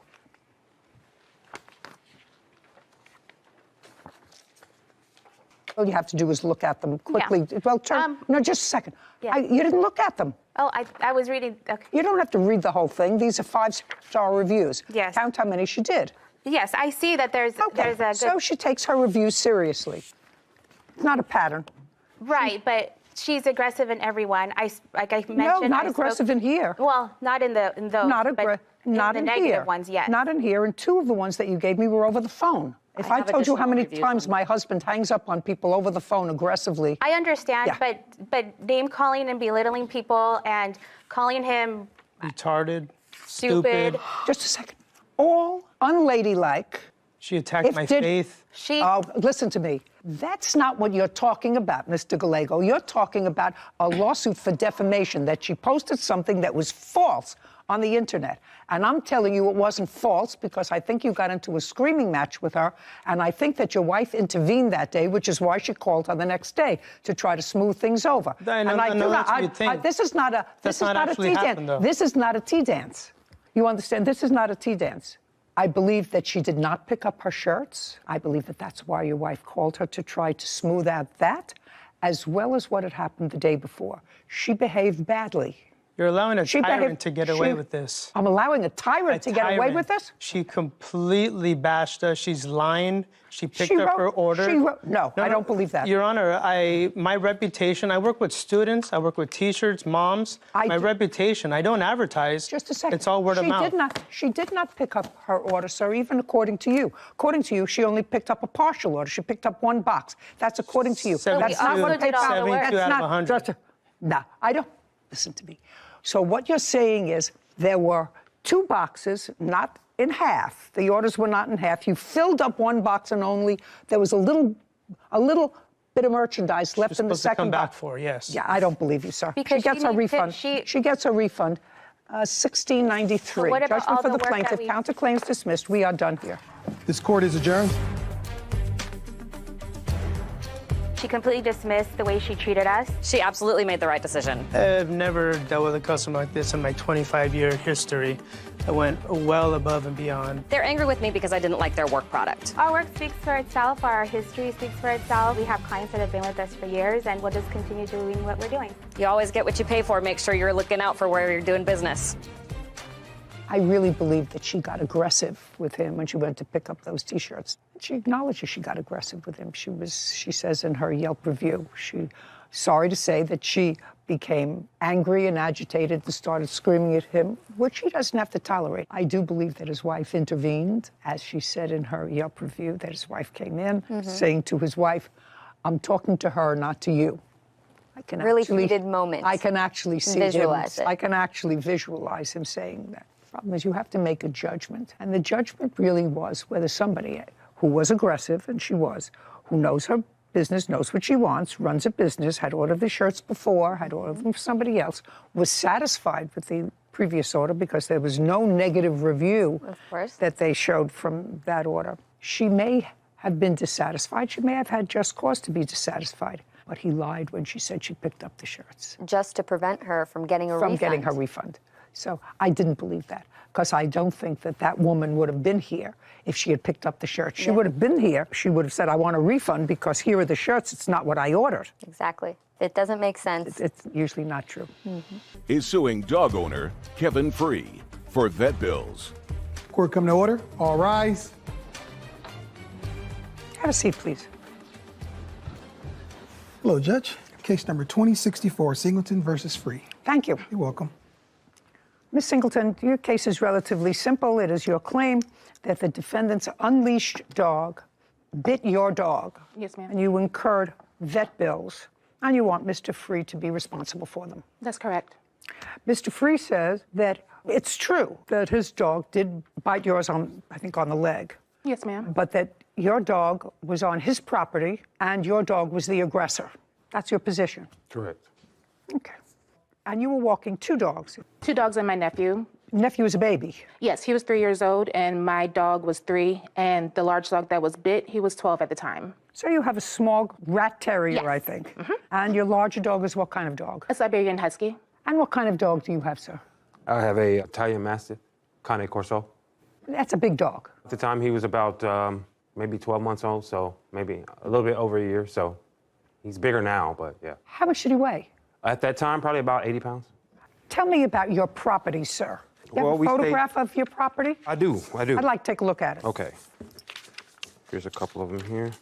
All you have to do is look at them quickly. Yeah. Well, no, just a second. Yeah. You didn't look at them. Oh, I was reading. Okay. You don't have to read the whole thing. These are 5-star reviews. Yes. Count how many she did. Yes, I see that there's a good... So she takes her reviews seriously. It's not a pattern. Right, but she's aggressive in everyone. Like I mentioned... No, not aggressive in here. Well, not in those. Not in the negative here. ones, yes. Not in here, and 2 of the ones that you gave me were over the phone. If I told you how many times my husband hangs up on people over the phone aggressively... I understand, Yeah. but name-calling and belittling people and calling him... Retarded, stupid. Just a second. All unladylike. She attacked my faith. Oh, listen to me. That's not what you're talking about, Mr. Gallego. You're talking about a lawsuit for defamation, that she posted something that was false on the internet. And I'm telling you it wasn't false because I think you got into a screaming match with her, and I think that your wife intervened that day, which is why she called her the next day to try to smooth things over. This is not a tea dance. This is not a tea dance. You understand? This is not a tea dance. I believe that she did not pick up her shirts. I believe that that's why your wife called her to try to smooth out that, as well as what had happened the day before. She behaved badly. You're allowing a tyrant to get away with this. I'm allowing a tyrant to get away with this? She completely bashed us. She's lying. She picked up her order. No, I don't believe that. Your Honor, my reputation, I work with students, I work with teachers, moms. My reputation, I don't advertise. Just a second. It's all word of mouth. She did not pick up her order, sir, even according to you. According to you, she only picked up a partial order. She picked up 1 box. That's according to you. That's not what did all the work. 72 out of 100. No, I don't. Listen to me. So what you're saying is there were 2 boxes, not in half. The orders were not in half. You filled up 1 box and only there was a little bit of merchandise left in the second box. Back for, yes. Yeah, I don't believe you, sir. Because she gets her refund. She gets her refund. $16.93. What about Judgment for all the the work that plaintiff. Counterclaims dismissed. We are done here. This court is adjourned. She completely dismissed the way she treated us. She absolutely made the right decision. I've never dealt with a customer like this in my 25-year history. I went well above and beyond. They're angry with me because I didn't like their work product. Our work speaks for itself. Our history speaks for itself. We have clients that have been with us for years, and we'll just continue doing what we're doing. You always get what you pay for. Make sure you're looking out for where you're doing business. I really believe that she got aggressive with him when she went to pick up those T-shirts. She acknowledges she got aggressive with him. She says in her Yelp review, sorry to say that she became angry and agitated and started screaming at him, which she doesn't have to tolerate. I do believe that his wife intervened, as she said in her Yelp review, that his wife came in saying to his wife, I'm talking to her, not to you. I can Really heated moment. I can actually see Visualize it. I can actually visualize him saying that. The problem is you have to make a judgment. And the judgment really was whether somebody who was aggressive, and she was, who knows her business, knows what she wants, runs a business, had ordered the shirts before, had ordered them for somebody else, was satisfied with the previous order because there was no negative review that they showed from that order. She may have been dissatisfied. She may have had just cause to be dissatisfied. But he lied when she said she picked up the shirts. Just to prevent her from getting a refund. From getting her refund. So I didn't believe that because I don't think that that woman would have been here if she had picked up the shirts. She would have been here. She would have said, I want a refund because here are the shirts. It's not what I ordered. Exactly. It doesn't make sense. It's usually not true. Is suing dog owner Kevin Free for vet bills. Court come to order. All rise. Have a seat, please. Hello, Judge. Case number 2064, Singleton versus Free. Thank you. You're welcome. Ms. Singleton, your case is relatively simple. It is your claim that the defendant's unleashed dog bit your dog. Yes, ma'am. And you incurred vet bills, and you want Mr. Free to be responsible for them. That's correct. Mr. Free says that it's true that his dog did bite yours on, I think, on the leg. Yes, ma'am. But that your dog was on his property and your dog was the aggressor. That's your position. Correct. Okay. And you were walking two dogs. 2 dogs and my nephew. Nephew was a baby. Yes, he was 3 years old, and my dog was 3, and the large dog that was bit, he was 12 at the time. So you have a small rat terrier, Yes. I think. And your larger dog is what kind of dog? A Siberian Husky. And what kind of dog do you have, sir? I have a Italian Mastiff, Cane Corso. That's a big dog. At the time, he was about maybe 12 months old, so maybe a little bit over a year. So he's bigger now, but yeah. How much did he weigh? At that time, probably about 80 pounds. Tell me about your property, sir. You Well, have a we stayed- photograph of your property? I do. I'd like to take a look at it. Okay. Here's a couple of them here.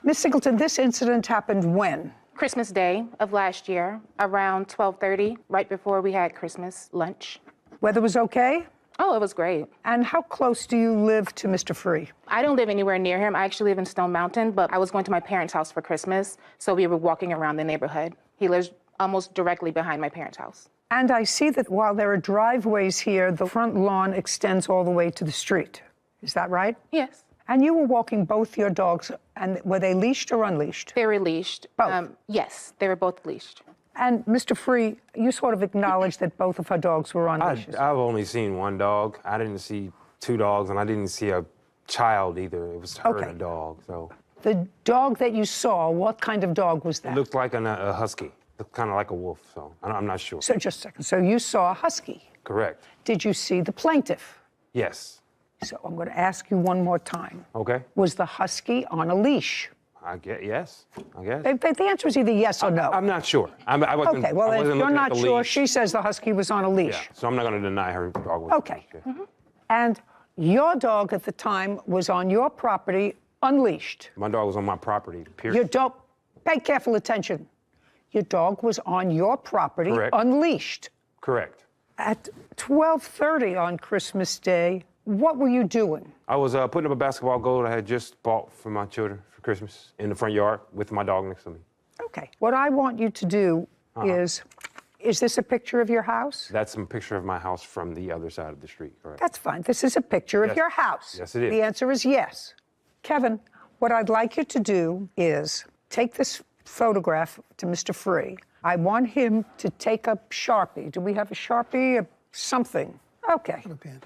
Miss Singleton, this incident happened when? Christmas Day of last year, around 12:30, right before we had Christmas lunch. Weather was okay? Oh, it was great. And how close do you live to Mr. Free? I don't live anywhere near him. I actually live in Stone Mountain, but I was going to my parents' house for Christmas, so we were walking around the neighborhood. He lives almost directly behind my parents' house. And I see that while there are driveways here, the front lawn extends all the way to the street. Is that right? Yes. And you were walking both your dogs, and were they leashed or unleashed? They were leashed. Both? Yes, they were both leashed. And Mr. Free, you sort of acknowledged that both of her dogs were on leashes. I've only seen one dog. I didn't see 2 dogs, and I didn't see a child either. It was her and a dog, so. The dog that you saw, what kind of dog was that? It looked like a husky. Looked kind of like a wolf, so I'm not sure. So just a second. So you saw a husky. Correct. Did you see the plaintiff? Yes. So I'm going to ask you one more time. Okay. Was the husky on a leash? I guess, yes, I guess. The answer is either yes or no. I'm not sure. I wasn't, Okay, well, I if wasn't you're looking at not the sure, leash. she says the husky was on a leash. Yeah, so I'm not going to deny her dog was. Okay. And your dog at the time was on your property unleashed. My dog was on my property, period. Your dog, pay careful attention. Your dog was on your property Correct. unleashed. Correct. At 12:30 on Christmas Day, what were you doing? I was putting up a basketball goal I had just bought for my children for Christmas in the front yard with my dog next to me. Okay. What I want you to do is this a picture of your house? That's a picture of my house from the other side of the street, correct? That's fine. This is a picture of Yes. your house. Yes, it is. The answer is yes. Kevin, what I'd like you to do is take this photograph to Mr. Free. I want him to take a Sharpie. Do we have a Sharpie? Something. Okay. A pen.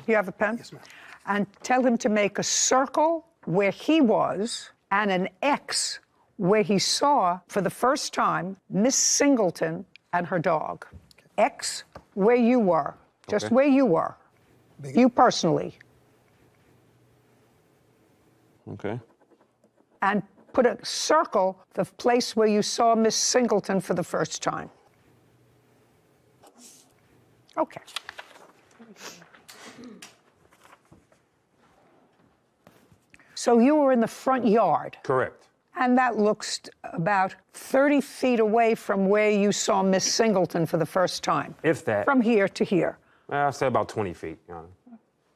You have a pen? Yes, ma'am. And tell him to make a circle where he was and an X where he saw for the first time Miss Singleton and her dog. X where you were, just Okay. where you were. You personally. Okay. And put a circle the place where you saw Miss Singleton for the first time. Okay. So you were in the front yard. Correct. And that looks about 30 feet away from where you saw Miss Singleton for the first time. If that. From here to here. I'll say about 20 feet. You know.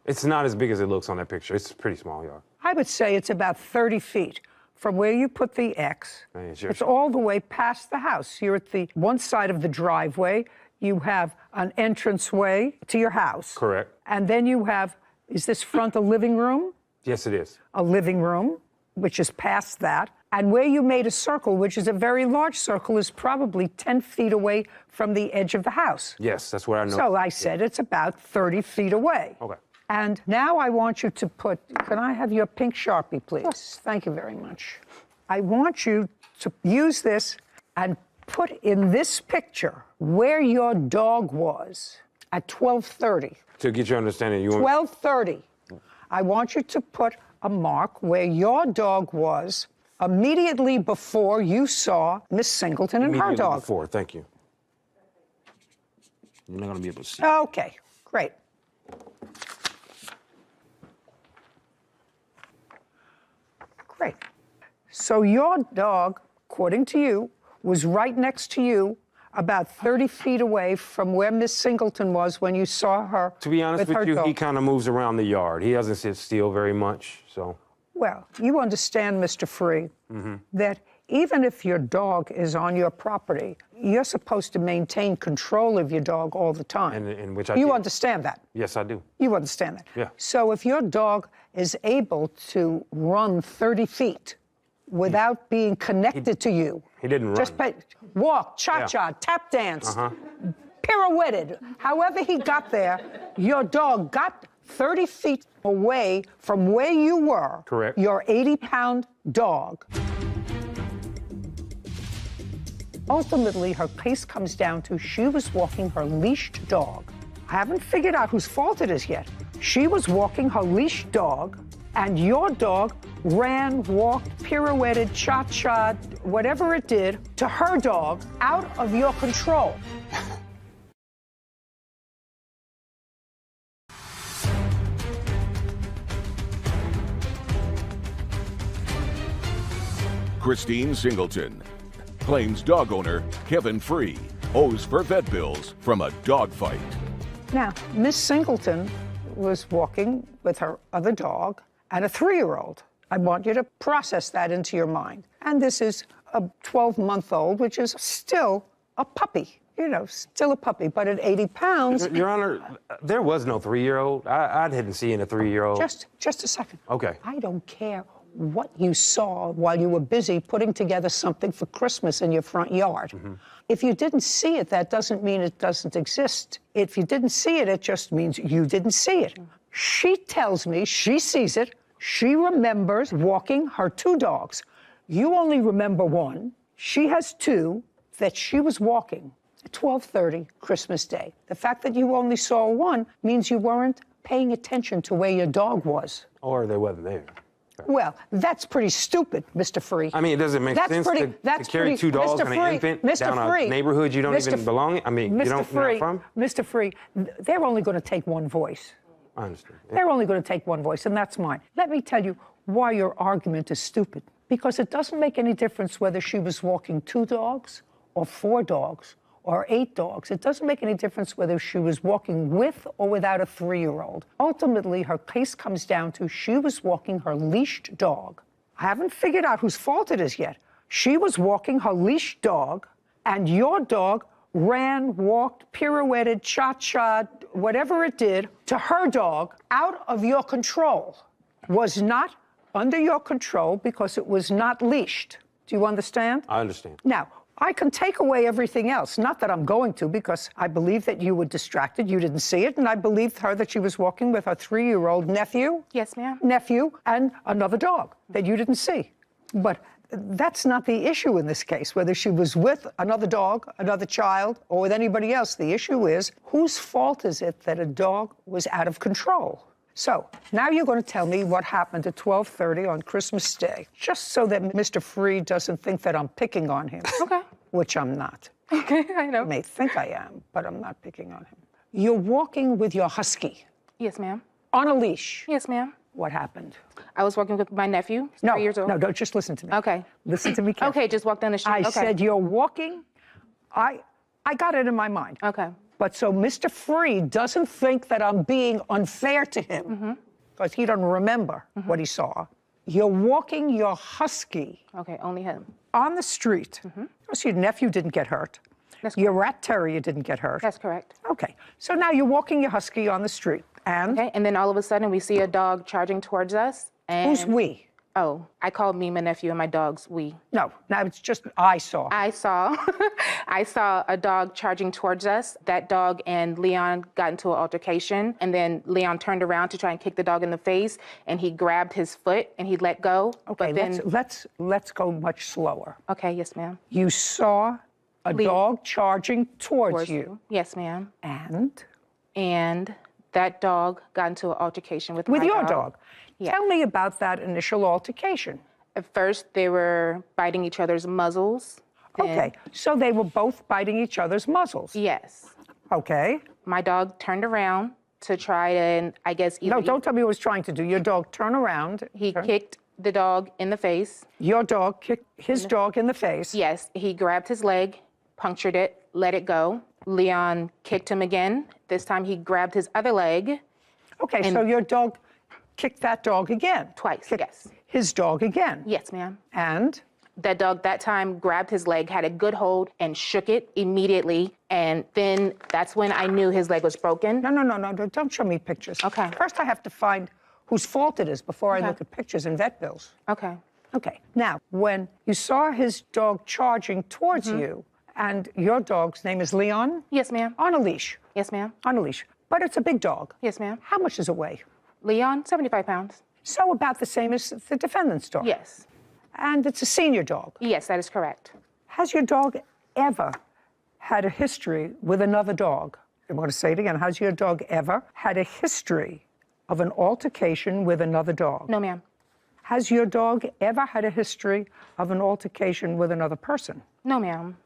It's not as big as it looks on that picture. It's a pretty small yard. I would say it's about 30 feet from where you put the X. Yeah, sure. It's all the way past the house. You're at the one side of the driveway. You have an entranceway to your house. Correct. And then you have, is this front a living room? Yes, it is. A living room, which is past that. And where you made a circle, which is a very large circle, is probably 10 feet away from the edge of the house. Yes, that's where I know. So I said it's about 30 feet away. Okay. And now I want you to put, can I have your pink Sharpie, please? Thank you very much. I want you to use this and put in this picture where your dog was at 12:30. To get your understanding, you want 12:30. I want you to put a mark where your dog was immediately before you saw Miss Singleton and her immediately dog. before. Thank you. You're not going to be able to see. Okay, great. Great. So your dog, according to you, was right next to you about 30 feet away from where Miss Singleton was when you saw her. To be honest with her you, dog. he kind of moves around the yard. He doesn't sit still very much, so. Well, you understand, Mr. Free, that even if your dog is on your property, you're supposed to maintain control of your dog all the time. And which I You do. understand that? Yes, I do. You understand that? Yeah. So if your dog is able to run 30 feet without being connected to you, He didn't run. just walk, cha-cha, tap dance, pirouetted, however he got there, your dog got 30 feet away from where you were. Correct. Your 80-pound dog. Ultimately, her case comes down to she was walking her leashed dog. I haven't figured out whose fault it is yet. She was walking her leashed dog, and your dog ran, walked, pirouetted, cha-cha, whatever it did, to her dog out of your control. Christine Singleton claims dog owner Kevin Free owes for vet bills from a dog fight. Now, Miss Singleton was walking with her other dog and a 3-year-old. I want you to process that into your mind. And this is a 12-month-old, which is still a puppy. You know, still a puppy, but at 80 pounds... Your Honor, there was no 3-year-old. I didn't see a 3-year-old. Just a second. Okay. I don't care what you saw while you were busy putting together something for Christmas in your front yard. If you didn't see it, that doesn't mean it doesn't exist. If you didn't see it, it just means you didn't see it. She tells me she sees it. She remembers walking her 2 dogs. You only remember 1. She has 2 that she was walking at 12:30 Christmas Day. The fact that you only saw 1 means you weren't paying attention to where your dog was. Or they wasn't there. Well, that's pretty stupid, Mr. Free. I mean, it doesn't make sense to carry 2 dogs and an infant down a neighborhood you don't even belong in. I mean, you don't know from. Mr. Free, they're only going to take 1 voice. I understand. Yeah. They're only going to take 1 voice, and that's mine. Let me tell you why your argument is stupid. Because it doesn't make any difference whether she was walking 2 dogs or 4 dogs or 8 dogs. It doesn't make any difference whether she was walking with or without a 3-year-old. Ultimately, her case comes down to she was walking her leashed dog. I haven't figured out whose fault it is yet. She was walking her leashed dog, and your dog ran, walked, pirouetted, cha-cha, whatever it did, to her dog out of your control. Was not under your control because it was not leashed. Do you understand? I understand. Now, I can take away everything else. Not that I'm going to, because I believe that you were distracted. You didn't see it. And I believed her that she was walking with her 3-year-old nephew. Yes, ma'am. Nephew and another dog that you didn't see. But that's not the issue in this case, whether she was with another dog, another child, or with anybody else. The issue is, whose fault is it that a dog was out of control? So, now you're going to tell me what happened at 12:30 on Christmas Day, just so that Mr. Free doesn't think that I'm picking on him. Okay. Which I'm not. Okay, I know. You may think I am, but I'm not picking on him. You're walking with your husky. Yes, ma'am. On a leash. Yes, ma'am. What happened? I was walking with my nephew, 3 years old. No, don't just listen to me. Okay. Listen to me carefully. Okay, just walk down the street. I Okay. said you're walking. I got it in my mind. Okay. But so Mr. Free doesn't think that I'm being unfair to him, because he doesn't remember what he saw. You're walking your husky. Okay, only him. On the street. So your nephew didn't get hurt. That's Your rat terrier didn't get hurt. That's correct. Okay. So now you're walking your husky on the street. And Okay, and then all of a sudden we see a dog charging towards us. And who's we? Oh, I called me, my nephew, and my dogs we. No, now it's just I saw. I saw a dog charging towards us. That dog and Leon got into an altercation, and then Leon turned around to try and kick the dog in the face, and he grabbed his foot and he let go. Okay, but then, let's go much slower. Okay, yes, ma'am. You saw a dog charging towards you. Yes, ma'am. And that dog got into an altercation with my your dog. Yeah. Tell me about that initial altercation. At first, they were biting each other's muzzles. Okay, so they were both biting each other's muzzles. Yes. Okay. My dog turned around to try and, I guess, No, don't tell me what he was trying to do. Your dog turned around. He kicked the dog in the face. Your dog kicked his dog in the face. Yes, he grabbed his leg, punctured it, let it go. Leon kicked him again. This time he grabbed his other leg. Okay, so your dog kicked that dog again? Twice, yes. His dog again? Yes, ma'am. And? That dog that time grabbed his leg, had a good hold, and shook it immediately. And then that's when I knew his leg was broken. No, don't show me pictures. Okay. First I have to find whose fault it is before I look at pictures and vet bills. Okay. Okay, now, when you saw his dog charging towards you, and your dog's name is Leon? Yes, ma'am. On a leash? Yes, ma'am. On a leash. But it's a big dog. Yes, ma'am. How much does it weigh? Leon, 75 pounds. So about the same as the defendant's dog? Yes. And it's a senior dog? Yes, that is correct. Has your dog ever had a history with another dog? I want to say it again. Has your dog ever had a history of an altercation with another dog? No, ma'am. Has your dog ever had a history of an altercation with another person? No, ma'am.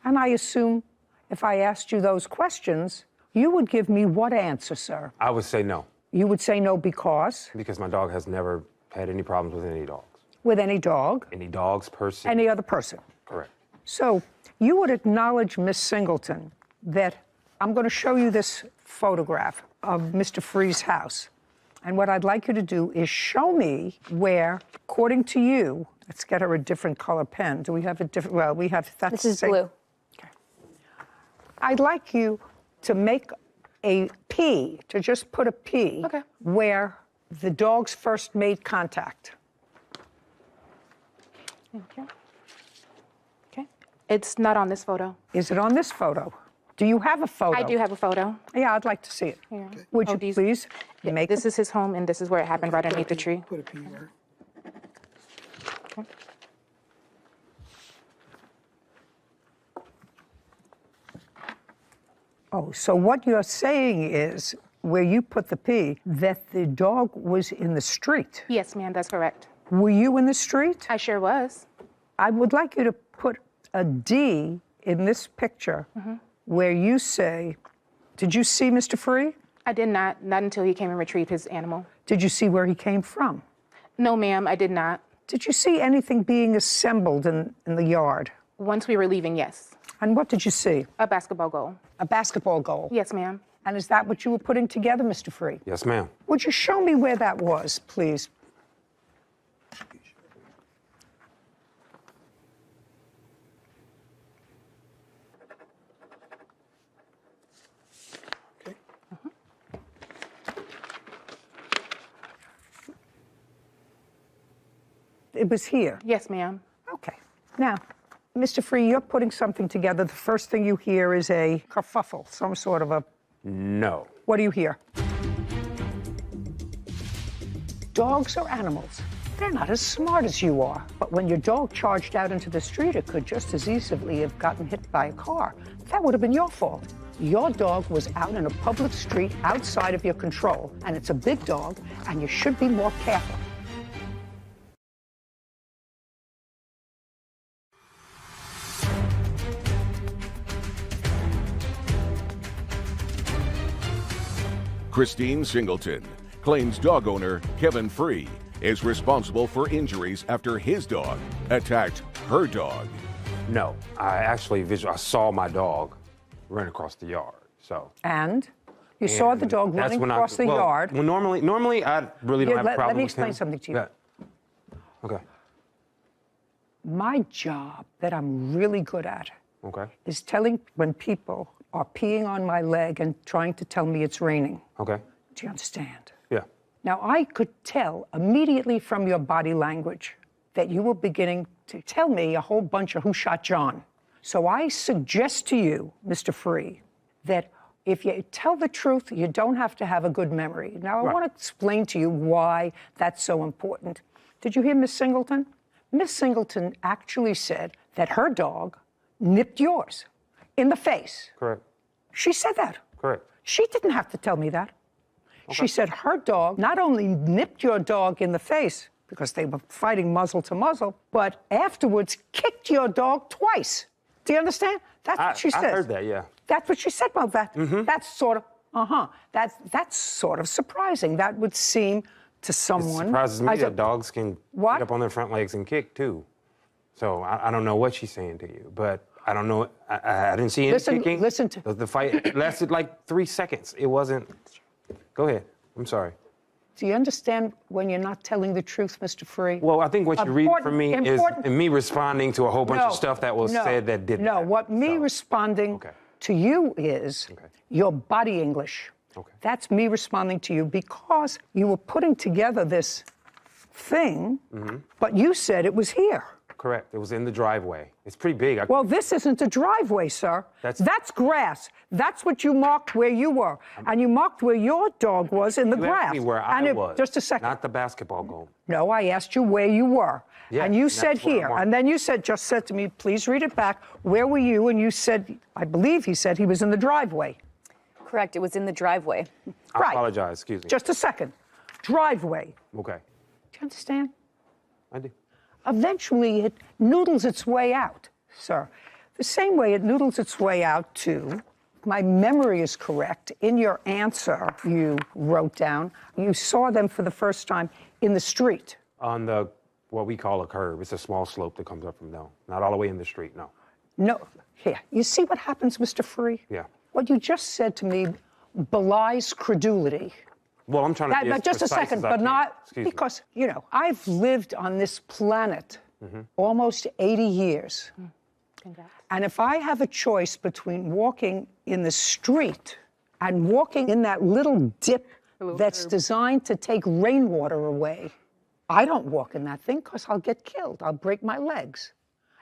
And I assume if I asked you those questions, you would give me what answer, sir? I would say no. You would say no because? Because my dog has never had any problems with any dogs. With any dog? Any dogs, person. Any other person? Correct. So you would acknowledge, Miss Singleton, that I'm going to show you this photograph of Mr. Free's house. And what I'd like you to do is show me where, according to you, let's get her a different color pen. Do we have a different, well, we have, that's This is blue. Okay. I'd like you to make a P, to just put a P where the dogs first made contact. Okay. Okay. It's not on this photo. Is it on this photo? Do you have a photo? I do have a photo. Yeah, I'd like to see it. Yeah. Would you please make This is his home, and this is where it happened, right underneath the tree. Put a P there. Okay. Oh, so what you're saying is, where you put the P, that the dog was in the street. Yes, ma'am, that's correct. Were you in the street? I sure was. I would like you to put a D in this picture where you say, did you see Mr. Free? I did not until he came and retrieved his animal. Did you see where he came from? No, ma'am, I did not. Did you see anything being assembled in the yard? Once we were leaving, yes. And what did you see? A basketball goal. A basketball goal? Yes, ma'am. And is that what you were putting together, Mr. Free? Yes, ma'am. Would you show me where that was, please? It was here. Yes, ma'am. Okay. Now, Mr. Free, you're putting something together. The first thing you hear is a kerfuffle, some sort of a... No. What do you hear? Dogs are animals. They're not as smart as you are. But when your dog charged out into the street, it could just as easily have gotten hit by a car. That would have been your fault. Your dog was out in a public street outside of your control, and it's a big dog, and you should be more careful. Christine Singleton claims dog owner Kevin Free is responsible for injuries after his dog attacked her dog. No, I actually I saw my dog run across the yard. So. And you saw the dog running across the yard. Well, normally I really don't have a problem with him. Let me explain something to you. Yeah. Okay. My job that I'm really good at is telling when people are peeing on my leg and trying to tell me it's raining. Okay. Do you understand? Yeah. Now, I could tell immediately from your body language that you were beginning to tell me a whole bunch of who shot John. So I suggest to you, Mr. Free, that if you tell the truth, you don't have to have a good memory. Now, I want to explain to you why that's so important. Did you hear Miss Singleton? Miss Singleton actually said that her dog nipped yours in the face. Correct. She said that. Correct. She didn't have to tell me that. Okay. She said her dog not only nipped your dog in the face, because they were fighting muzzle to muzzle, but afterwards kicked your dog twice. Do you understand? That's what she said. I heard that, yeah. That's what she said about that. That's sort of, that's sort of surprising. That would seem to someone. It surprises me that dogs can get up on their front legs and kick, too. So I don't know what she's saying to you, but I don't know. I didn't see any kicking. Listen to... The fight lasted like 3 seconds. It wasn't... Go ahead. I'm sorry. Do you understand when you're not telling the truth, Mr. Free? Well, I think what you read from me is me responding to a whole bunch of stuff that was said that didn't. No, what me responding to you is your body English. Okay. That's me responding to you because you were putting together this thing, but you said it was here. Correct. It was in the driveway. It's pretty big. Well, this isn't a driveway, sir. That's grass. That's what you marked where you were. And you marked where your dog was in the You grass. asked me where I was. Just a second. Not the basketball goal. No, I asked you where you were. Yeah, and you and said that's where I here. marked. And then you just said to me, please read it back. Where were you? And you said, I believe he said he was in the driveway. Correct, it was in the driveway. I apologize, excuse me. Just a second. Driveway. Okay. Do you understand? I do. Eventually, it noodles its way out, sir. The same way it noodles its way out to, my memory is correct, in your answer you wrote down, you saw them for the first time in the street. On the, what we call a curb. It's a small slope that comes up from down. Not all the way in the street, no. No, here, you see what happens, Mr. Free? Yeah. What you just said to me belies credulity. Well, I'm trying to be as just a precise second, as I but can. not Excuse me. because, you know, I've lived on this planet almost 80 years. Congrats. And if I have a choice between walking in the street and walking in that little dip that's designed to take rainwater away, I don't walk in that thing because I'll get killed. I'll break my legs.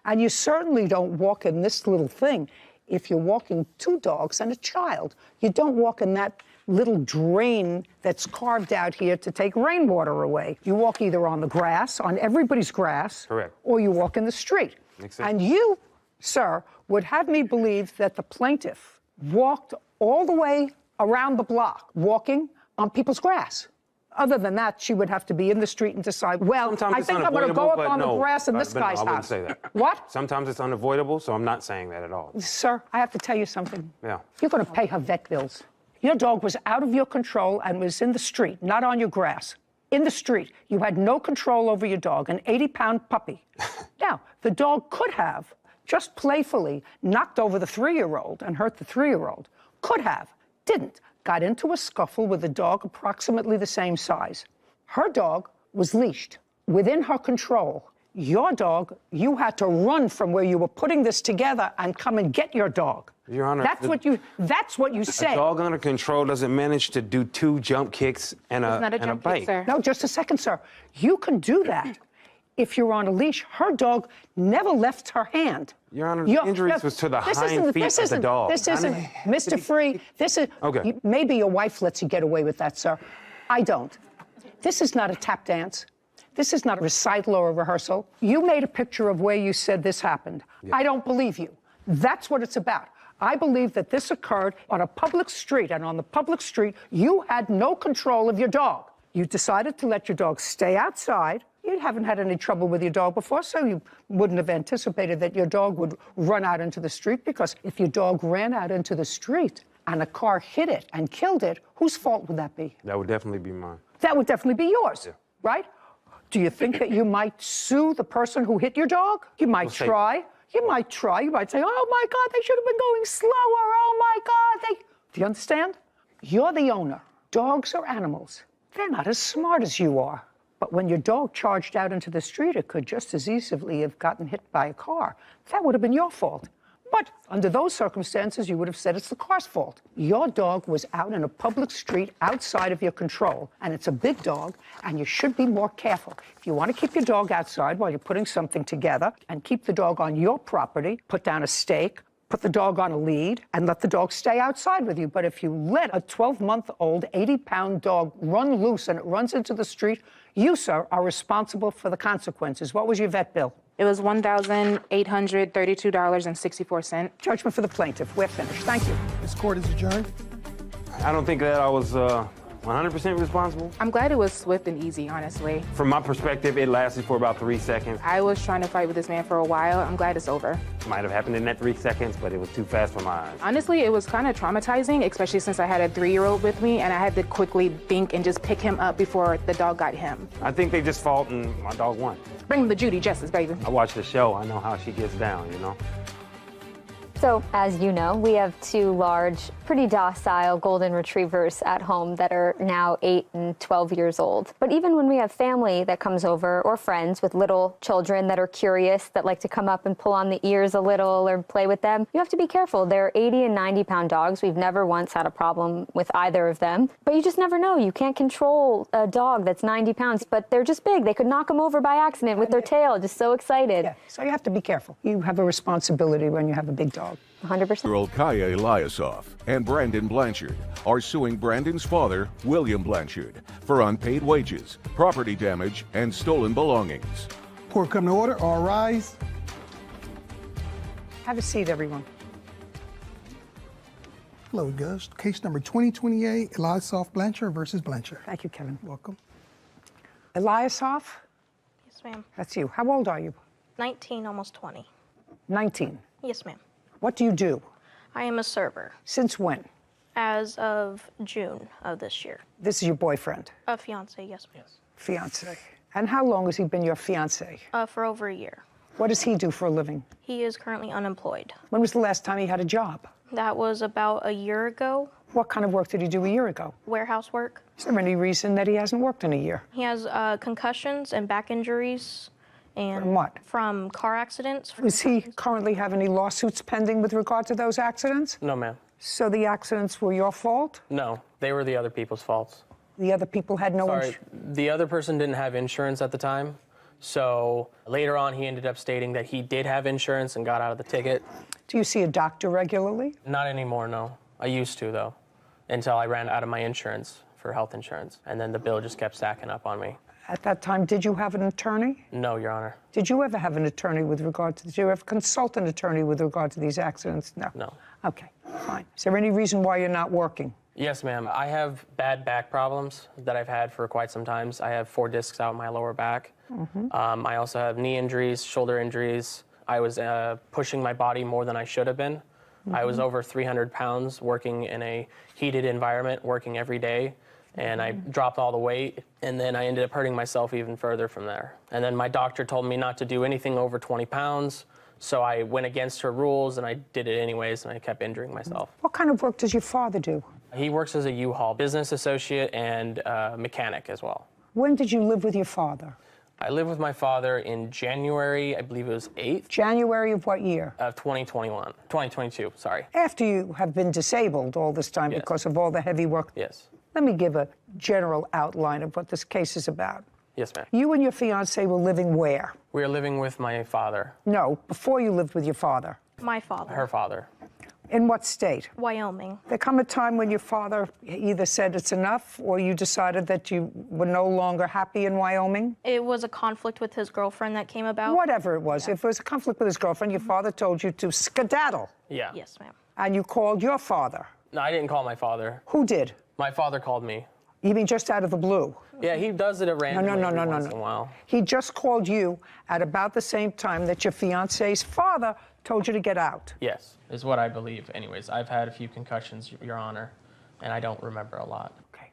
And you certainly don't walk in this little thing if you're walking 2 dogs and a child. You don't walk in that little drain that's carved out here to take rainwater away. You walk either on the grass, on everybody's grass, Correct. or you walk in the street. Makes sense. And you, sir, would have me believe that the plaintiff walked all the way around the block, walking on people's grass. Other than that, she would have to be in the street and decide, well, Sometimes I it's think I'm going to go unavoidable, up on but the no. grass in this But no, guy's I wouldn't house. say that. What? Sometimes it's unavoidable, so I'm not saying that at all. Sir, I have to tell you something. Yeah. You're going to pay her vet bills. Your dog was out of your control and was in the street, not on your grass. In the street. You had no control over your dog, an 80-pound puppy. Now, the dog could have, just playfully, knocked over the 3-year-old and hurt the 3-year-old. Could have. Didn't. Got into a scuffle with a dog approximately the same size. Her dog was leashed, within her control. Your dog, you had to run from where you were putting this together and come and get your dog. Your Honor, That's what you said. A dog under control doesn't manage to do 2 jump kicks and It's not a and jump bite. kick, sir. No, just a second, sir. You can do that if you're on a leash. Her dog never left her hand. Your Honor, the injuries was to the hind feet of the dog. This isn't, Mr. Free, this is, Okay. Maybe your wife lets you get away with that, sir. I don't. This is not a tap dance. This is not a recital or a rehearsal. You made a picture of where you said this happened. Yeah. I don't believe you. That's what it's about. I believe that this occurred on a public street, and on the public street, you had no control of your dog. You decided to let your dog stay outside. You haven't had any trouble with your dog before, so you wouldn't have anticipated that your dog would run out into the street, because if your dog ran out into the street and a car hit it and killed it, whose fault would that be? That would definitely be mine. That would definitely be yours, right? Do you think that you might sue the person who hit your dog? You might try. You might try. You might say, oh, my God, they should have been going slower. Oh, my God. Do you understand? You're the owner. Dogs are animals. They're not as smart as you are. But when your dog charged out into the street, it could just as easily have gotten hit by a car. That would have been your fault. But under those circumstances, you would have said it's the car's fault. Your dog was out in a public street outside of your control, and it's a big dog, and you should be more careful. If you want to keep your dog outside while you're putting something together and keep the dog on your property, put down a stake, put the dog on a lead, and let the dog stay outside with you. But if you let a 12-month-old, 80-pound dog run loose and it runs into the street, you, sir, are responsible for the consequences. What was your vet bill? It was $1,832.64. Judgment for the plaintiff. We're finished. Thank you. This court is adjourned. I don't think that I was 100% responsible. I'm glad it was swift and easy, honestly. From my perspective, it lasted for about 3 seconds. I was trying to fight with this man for a while. I'm glad it's over. Might have happened in that 3 seconds, but it was too fast for my eyes. Honestly, it was kind of traumatizing, especially since I had a 3-year-old with me, and I had to quickly think and just pick him up before the dog got him. I think they just fought and my dog won. Bring the Judy Justice, baby. I watch the show. I know how she gets down, you know? So, as you know, we have 2 large, pretty docile golden retrievers at home that are now 8 and 12 years old. But even when we have family that comes over, or friends with little children that are curious, that like to come up and pull on the ears a little or play with them, you have to be careful. They're 80 and 90-pound dogs. We've never once had a problem with either of them. But you just never know. You can't control a dog that's 90 pounds, but they're just big. They could knock them over by accident with their tail, just so excited. Yeah, so you have to be careful. You have a responsibility when you have a big dog. 100%. Girl Kaya Eliasoff and Brandon Blanchard are suing Brandon's father, William Blanchard, for unpaid wages, property damage, and stolen belongings. Court come to order. All rise. Have a seat, everyone. Hello, Gus. Case number 2028, Eliasoff Blanchard versus Blanchard. Thank you, Kevin. Welcome. Eliasoff, Yes, ma'am. that's you. How old are you? 19, almost 20. 19. Yes, ma'am. What do you do? I am a server Since when? as of June of this year. This is your boyfriend? A fiance, yes, ma'am. Fiance. And how long has he been your fiance? For over a year. What does he do for a living? He is currently unemployed. When was the last time he had a job? That was about a year ago. What kind of work did he do a year ago? Warehouse work. Is there any reason that he hasn't worked in a year? He has concussions and back injuries. And From what? From car accidents. Does he currently have any lawsuits pending with regard to those accidents? No, ma'am. So the accidents were your fault? No, they were the other people's faults. The other people had no Sorry, the other person didn't have insurance at the time. So later on, he ended up stating that he did have insurance and got out of the ticket. Do you see a doctor regularly? Not anymore, no. I used to, though, until I ran out of my insurance for health insurance. And then the bill just kept stacking up on me. At that time, did you have an attorney? No, Your Honor. Did you ever have an attorney with regard to, did you ever consult an attorney with regard to these accidents? No. No. Okay, fine. Is there any reason why you're not working? Yes, ma'am. I have bad back problems that I've had for quite some time. I have 4 discs out in my lower back. I also have knee injuries, shoulder injuries. I was pushing my body more than I should have been. I was over 300 pounds working in a heated environment, working every day. And I dropped all the weight, and then I ended up hurting myself even further from there. And then my doctor told me not to do anything over 20 pounds, so I went against her rules, and I did it anyways, and I kept injuring myself. What kind of work does your father do? He works as a U-Haul business associate and mechanic as well. When did you live with your father? I lived with my father in January, I believe it was 8th. January of what year? Of 2022, sorry. After you have been disabled all this time because of all the heavy work? Yes. Let me give a general outline of what this case is about. Yes, ma'am. You and your fiancé were living where? We were living with my father. No, before you lived with your father. My father. Her father. In what state? Wyoming. There come a time when your father either said it's enough or you decided that you were no longer happy in Wyoming? It was a conflict with his girlfriend that came about. Whatever it was. If it was a conflict with his girlfriend, your father told you to skedaddle. Yeah. Yes, ma'am. And you called your father. No, I didn't call my father. Who did? My father called me. You mean just out of the blue? Yeah, he does it at random once in a while. He just called you at about the same time that your fiancé's father told you to get out. Yes, is what I believe. Anyways, I've had a few concussions, Your Honor, and I don't remember a lot. Okay,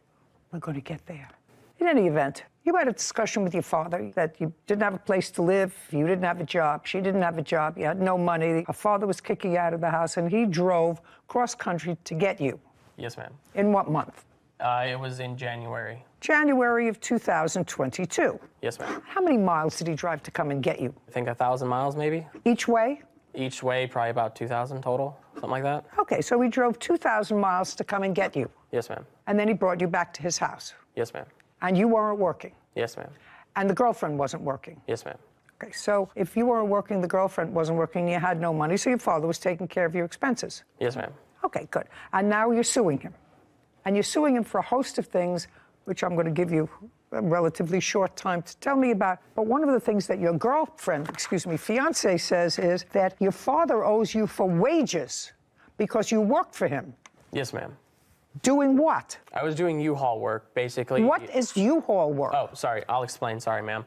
we're going to get there. In any event, you had a discussion with your father that you didn't have a place to live, you didn't have a job, she didn't have a job, you had no money. Her father was kicking you out of the house, and he drove cross-country to get you. Yes, ma'am. In what month? It was in January. January of 2022. Yes, ma'am. How many miles did he drive to come and get you? I think 1,000 miles, maybe. Each way? Each way, probably about 2,000 total, something like that. Okay, so he drove 2,000 miles to come and get you. Yes, ma'am. And then he brought you back to his house. Yes, ma'am. And you weren't working. Yes, ma'am. And the girlfriend wasn't working. Yes, ma'am. Okay, so if you weren't working, the girlfriend wasn't working, you had no money, so your father was taking care of your expenses. Yes, ma'am. Okay, good. And now you're suing him. And you're suing him for a host of things, which I'm going to give you a relatively short time to tell me about. But one of the things that your girlfriend, fiancé says is that your father owes you for wages because you worked for him. Yes, ma'am. Doing what? I was doing U-Haul work, basically. What is U-Haul work? Oh, sorry. I'll explain. Sorry, ma'am.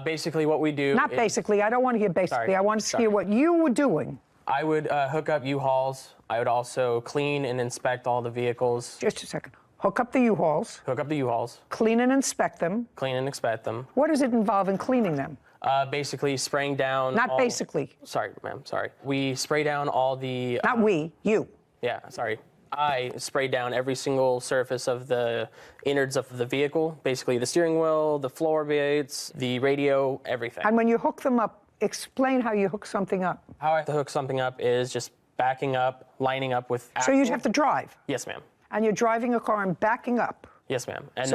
Basically, what we do... Not basically. I don't want to hear basically. Sorry. I want to hear what you were doing. I would hook up U-Hauls. I would also clean and inspect all the vehicles. Just a second. Hook up the U-Hauls. Hook up the U-Hauls. Clean and inspect them. Clean and inspect them. What does it involve in cleaning them? Basically spraying down. Not basically. Sorry, ma'am. Sorry. We spray down all the. Not we. You. Yeah. Sorry. I spray down every single surface of the innards of the vehicle. Basically, the steering wheel, the floor plates, the radio, everything. And when you hook them up, explain how you hook something up. How I hook something up is just backing up, lining up with. So you'd have to drive. Yes, ma'am. And you're driving a car and backing up. Yes, ma'am. And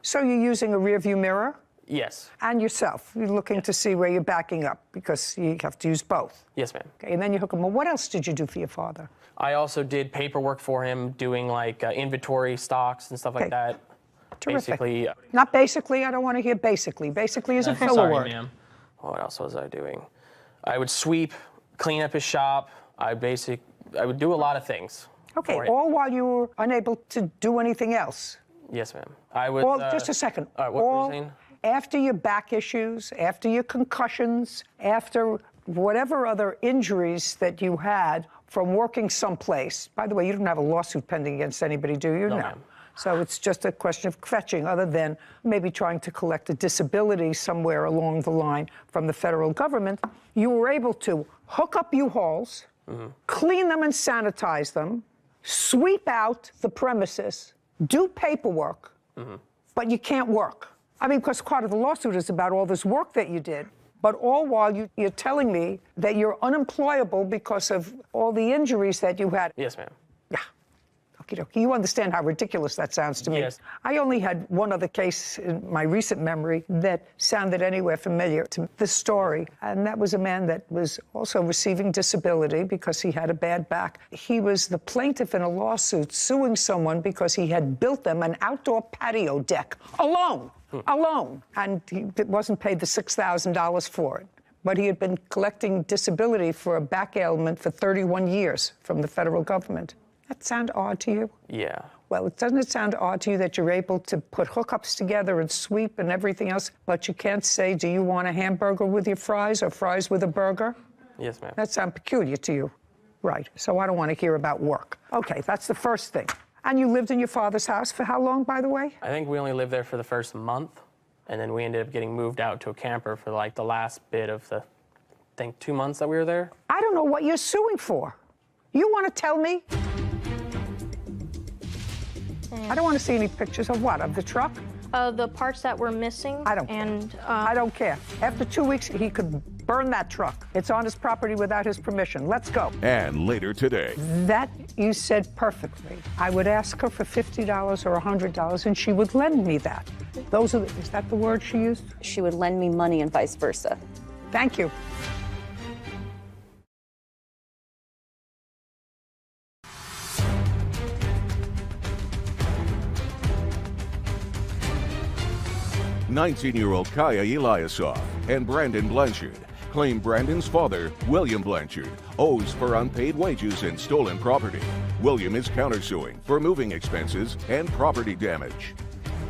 so you're using a rear view mirror? Yes. And yourself. You're looking to see where you're backing up because you have to use both. Yes, ma'am. Okay, and then you hook them. Well, what else did you do for your father? I also did paperwork for him, doing like inventory stocks and stuff like that. Terrific. Basically. Not basically. I don't want to hear basically. Basically is a filler word. Sorry, ma'am. What else was I doing? I would sweep, clean up his shop. I would do a lot of things. Okay, all while you were unable to do anything else. Yes, ma'am. I would. Just a second. What were you saying? After your back issues, after your concussions, after whatever other injuries that you had from working someplace. By the way, you don't have a lawsuit pending against anybody, do you? No, ma'am. So it's just a question of fetching, other than maybe trying to collect a disability somewhere along the line from the federal government. You were able to hook up U-Hauls, clean them and sanitize them, sweep out the premises, do paperwork, but you can't work. I mean, because part of the lawsuit is about all this work that you did, but all while you're telling me that you're unemployable because of all the injuries that you had. Yes, ma'am. Yeah. Okie dokie. You understand how ridiculous that sounds to me. Yes. I only had one other case in my recent memory that sounded anywhere familiar to this story, and that was a man that was also receiving disability because he had a bad back. He was the plaintiff in a lawsuit suing someone because he had built them an outdoor patio deck alone. Alone. And he wasn't paid the $6,000 for it. But he had been collecting disability for a back ailment for 31 years from the federal government. That sound odd to you? Yeah. Well, doesn't it sound odd to you that you're able to put hookups together and sweep and everything else, but you can't say, do you want a hamburger with your fries or fries with a burger? Yes, ma'am. That sounds peculiar to you. Right. So I don't want to hear about work. Okay, that's the first thing. And you lived in your father's house for how long, by the way? I think we only lived there for the first month, and then we ended up getting moved out to a camper for like the last bit of the, I think, 2 months that we were there. I don't know what you're suing for. You want to tell me? I don't want to see any pictures of what? Of the truck? The parts that were missing. I don't care. I don't care. After 2 weeks, he could burn that truck. It's on his property without his permission. Let's go. And later today. That you said perfectly. I would ask her for $50 or $100, and she would lend me that. Is that the word she used? She would lend me money and vice versa. Thank you. "19-year-old Kaya Eliasov and Brandon Blanchard claim Brandon's father, William Blanchard, owes for unpaid wages and stolen property. William is countersuing for moving expenses and property damage.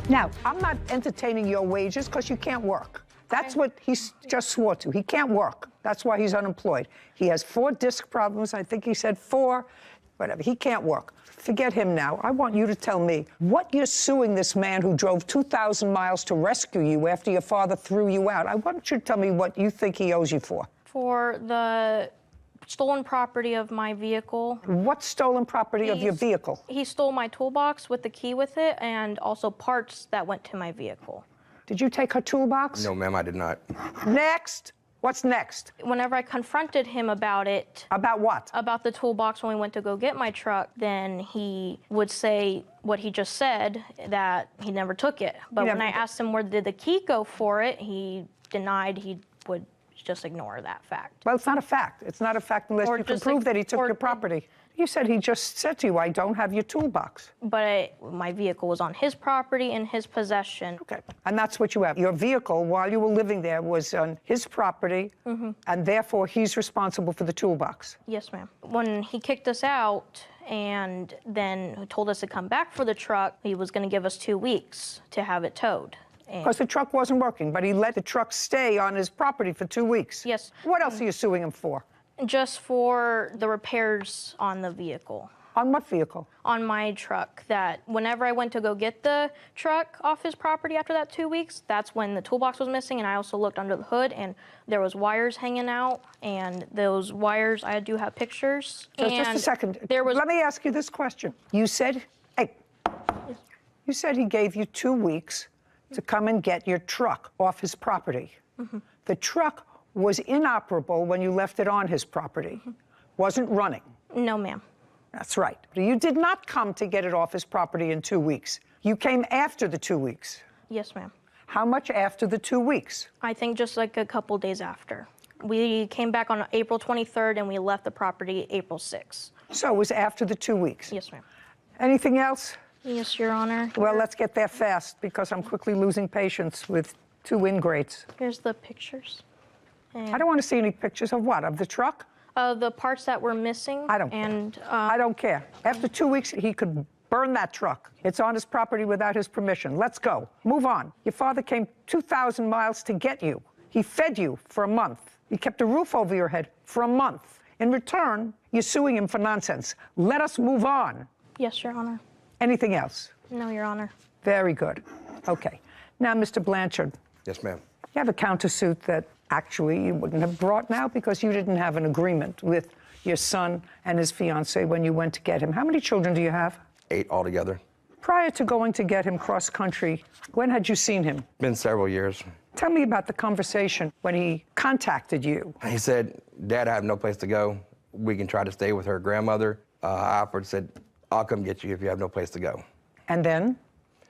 Now, I'm not entertaining your wages because you can't work. That's what he just swore to. He can't work. That's why he's unemployed. He has 4 disc problems. I think he said 4, whatever. He can't work. Forget him now. I want you to tell me what you're suing this man who drove 2,000 miles to rescue you after your father threw you out. I want you to tell me what you think he owes you for. For the stolen property of my vehicle. What stolen property of your vehicle? He stole my toolbox with the key with it and also parts that went to my vehicle. Did you take her toolbox? No, ma'am, I did not. Next. What's next? Whenever I confronted him about it. About what? About the toolbox when we went to go get my truck, then he would say what he just said, that he never took it. But when I asked him where did the key go for it, he denied he would just ignore that fact. Well, it's not a fact. It's not a fact unless you can prove that he took your property. You said he just said to you, I don't have your toolbox. But my vehicle was on his property, in his possession. Okay, and that's what you have. Your vehicle, while you were living there, was on his property, and therefore he's responsible for the toolbox. Yes, ma'am. When he kicked us out and then told us to come back for the truck, he was going to give us 2 weeks to have it towed. Because the truck wasn't working, but he let the truck stay on his property for 2 weeks. Yes. What else are you suing him for? Just for the repairs on the vehicle. On what vehicle? On my truck. That whenever I went to go get the truck off his property after that 2 weeks, that's when the toolbox was missing, and I also looked under the hood, and there was wires hanging out, and those wires, I do have pictures. Just a second. Let me ask you this question. You said, you said he gave you 2 weeks to come and get your truck off his property. Mm-hmm. The truck was inoperable when you left it on his property. Mm-hmm. Wasn't running. No, ma'am. That's right. You did not come to get it off his property in 2 weeks. You came after the 2 weeks. Yes, ma'am. How much after the 2 weeks? I think just like a couple days after. We came back on April 23rd, and we left the property April 6th. So it was after the 2 weeks? Yes, ma'am. Anything else? Yes, Your Honor. Well, let's get there fast, because I'm quickly losing patience with 2 ingrates. Here's the pictures. I don't want to see any pictures of what? Of the truck? The parts that were missing. I don't care. I don't care. After 2 weeks, he could burn that truck. It's on his property without his permission. Let's go. Move on. Your father came 2,000 miles to get you. He fed you for a month. He kept a roof over your head for a month. In return, you're suing him for nonsense. Let us move on. Yes, Your Honor. Anything else? No, Your Honor. Very good. Okay. Now, Mr. Blanchard. Yes, ma'am. You have a countersuit that actually you wouldn't have brought now because you didn't have an agreement with your son and his fiancée when you went to get him. How many children do you have? 8 altogether. Prior to going to get him cross-country, when had you seen him? Been several years. Tell me about the conversation when he contacted you. He said, Dad, I have no place to go. We can try to stay with her grandmother. I offered, said, I'll come get you if you have no place to go. And then?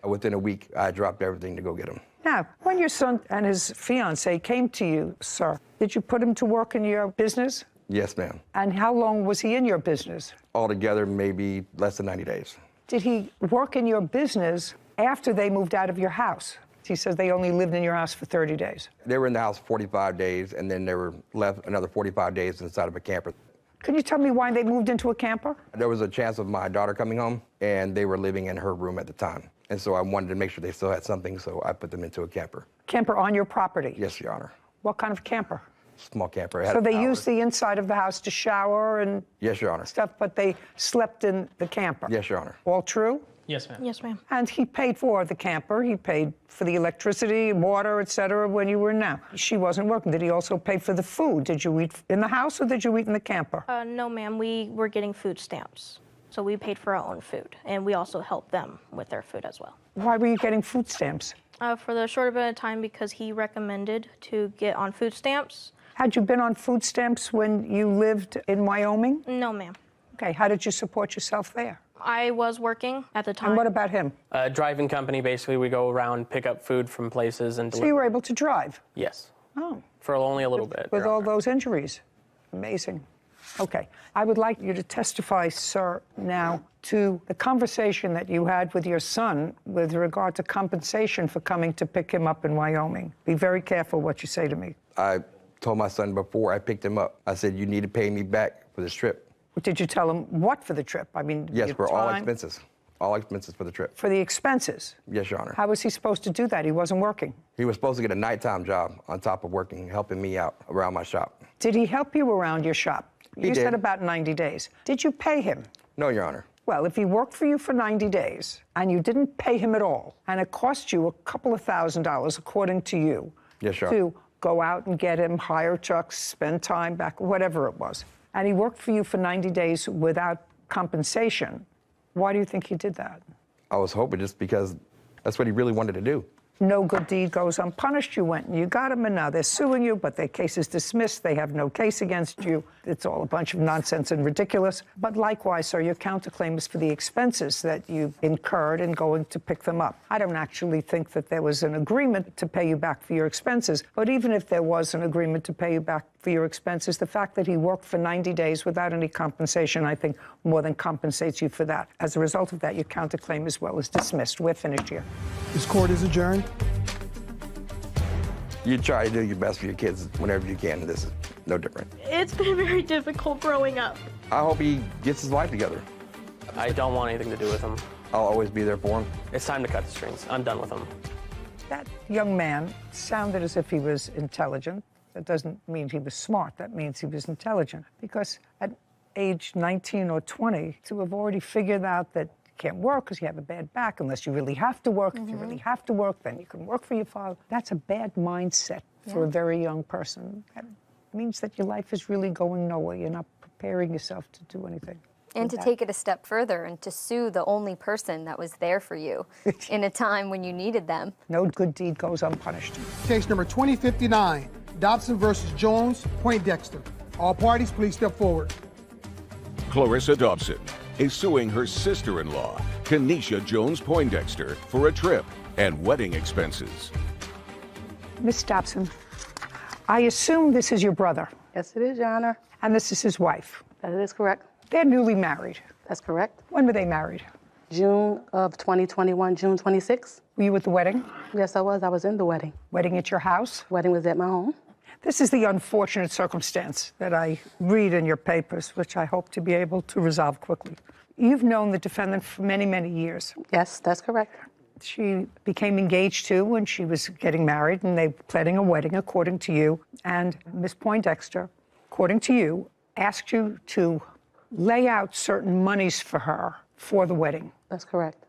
Within a week, I dropped everything to go get him. Now, when your son and his fiancée came to you, sir, did you put him to work in your business? Yes, ma'am. And how long was he in your business? Altogether, maybe less than 90 days. Did he work in your business after they moved out of your house? He says they only lived in your house for 30 days. They were in the house 45 days, and then they were left another 45 days inside of a camper. Can you tell me why they moved into a camper? There was a chance of my daughter coming home, and they were living in her room at the time. And so I wanted to make sure they still had something, so I put them into a camper. Camper on your property? Yes, Your Honor. What kind of camper? Small camper. It had So a they shower. used the inside of the house to shower and Yes, Your Honor. stuff, but they slept in the camper? Yes, Your Honor. All true? Yes, ma'am. Yes, ma'am. And he paid for the camper, he paid for the electricity, water, et cetera, when you were now. She wasn't working. Did he also pay for the food? Did you eat in the house or did you eat in the camper? No, ma'am. We were getting food stamps. So we paid for our own food, and we also helped them with their food as well. Why were you getting food stamps? For the short bit of time, because he recommended to get on food stamps. Had you been on food stamps when you lived in Wyoming? No, ma'am. Okay, how did you support yourself there? I was working at the time. And what about him? Driving company, basically, we go around, pick up food from places and So you were able to drive? Yes. Oh. For only a little bit. With all those injuries? Amazing. Okay. I would like you to testify, sir, now to the conversation that you had with your son with regard to compensation for coming to pick him up in Wyoming. Be very careful what you say to me. I told my son before I picked him up, I said, you need to pay me back for this trip. Did you tell him what for the trip? I mean, Yes, your for all time? expenses. All expenses for the trip. For the expenses? Yes, Your Honor. How was he supposed to do that? He wasn't working. He was supposed to get a nighttime job on top of working, helping me out around my shop. Did he help you around your shop? He You did. said about 90 days. Did you pay him? No, Your Honor. Well, if he worked for you for 90 days and you didn't pay him at all, and it cost you a couple of $1,000s, according to you, Yes, Your Honor. to go out and get him, hire trucks, spend time back, whatever it was, and he worked for you for 90 days without compensation, why do you think he did that? I was hoping just because that's what he really wanted to do. No good deed goes unpunished. You went and you got him, and now they're suing you, but their case is dismissed. They have no case against you. It's all a bunch of nonsense and ridiculous. But likewise, sir, your counterclaim is for the expenses that you incurred in going to pick them up. I don't actually think that there was an agreement to pay you back for your expenses. But even if there was an agreement to pay you back for your expenses, the fact that he worked for 90 days without any compensation, I think, more than compensates you for that. As a result of that, your counterclaim as well is dismissed. We're finished here. This court is adjourned. You try to do your best for your kids whenever you can. This is no different. It's been very difficult growing up. I hope he gets his life together. I don't want anything to do with him. I'll always be there for him. It's time to cut the strings. I'm done with him. That young man sounded as if he was intelligent. That doesn't mean he was smart. That means he was intelligent. Because at age 19 or 20 to have already figured out that you can't work because you have a bad back unless you really have to work. If you really have to work, then you can work for your father. That's a bad mindset for a very young person. That means that your life is really going nowhere. You're not preparing yourself to do anything. And to take it a step further and to sue the only person that was there for you in a time when you needed them. No good deed goes unpunished. Case number 2059, Dobson versus Jones, Poindexter. All parties, please step forward. Clarissa Dobson is suing her sister-in-law, Kenesha Jones Poindexter, for a trip and wedding expenses. Miss Dobson, I assume this is your brother. Yes, it is, Your Honor. And this is his wife. That is correct. They're newly married. That's correct. When were they married? June of 2021, June 26th. Were you at the wedding? Yes, I was. I was in the wedding. Wedding at your house? Wedding was at my home. This is the unfortunate circumstance that I read in your papers, which I hope to be able to resolve quickly. You've known the defendant for many, many years. Yes, that's correct. She became engaged too when she was getting married, and they were planning a wedding, according to you. And Miss Poindexter, according to you, asked you to lay out certain monies for her for the wedding. That's correct.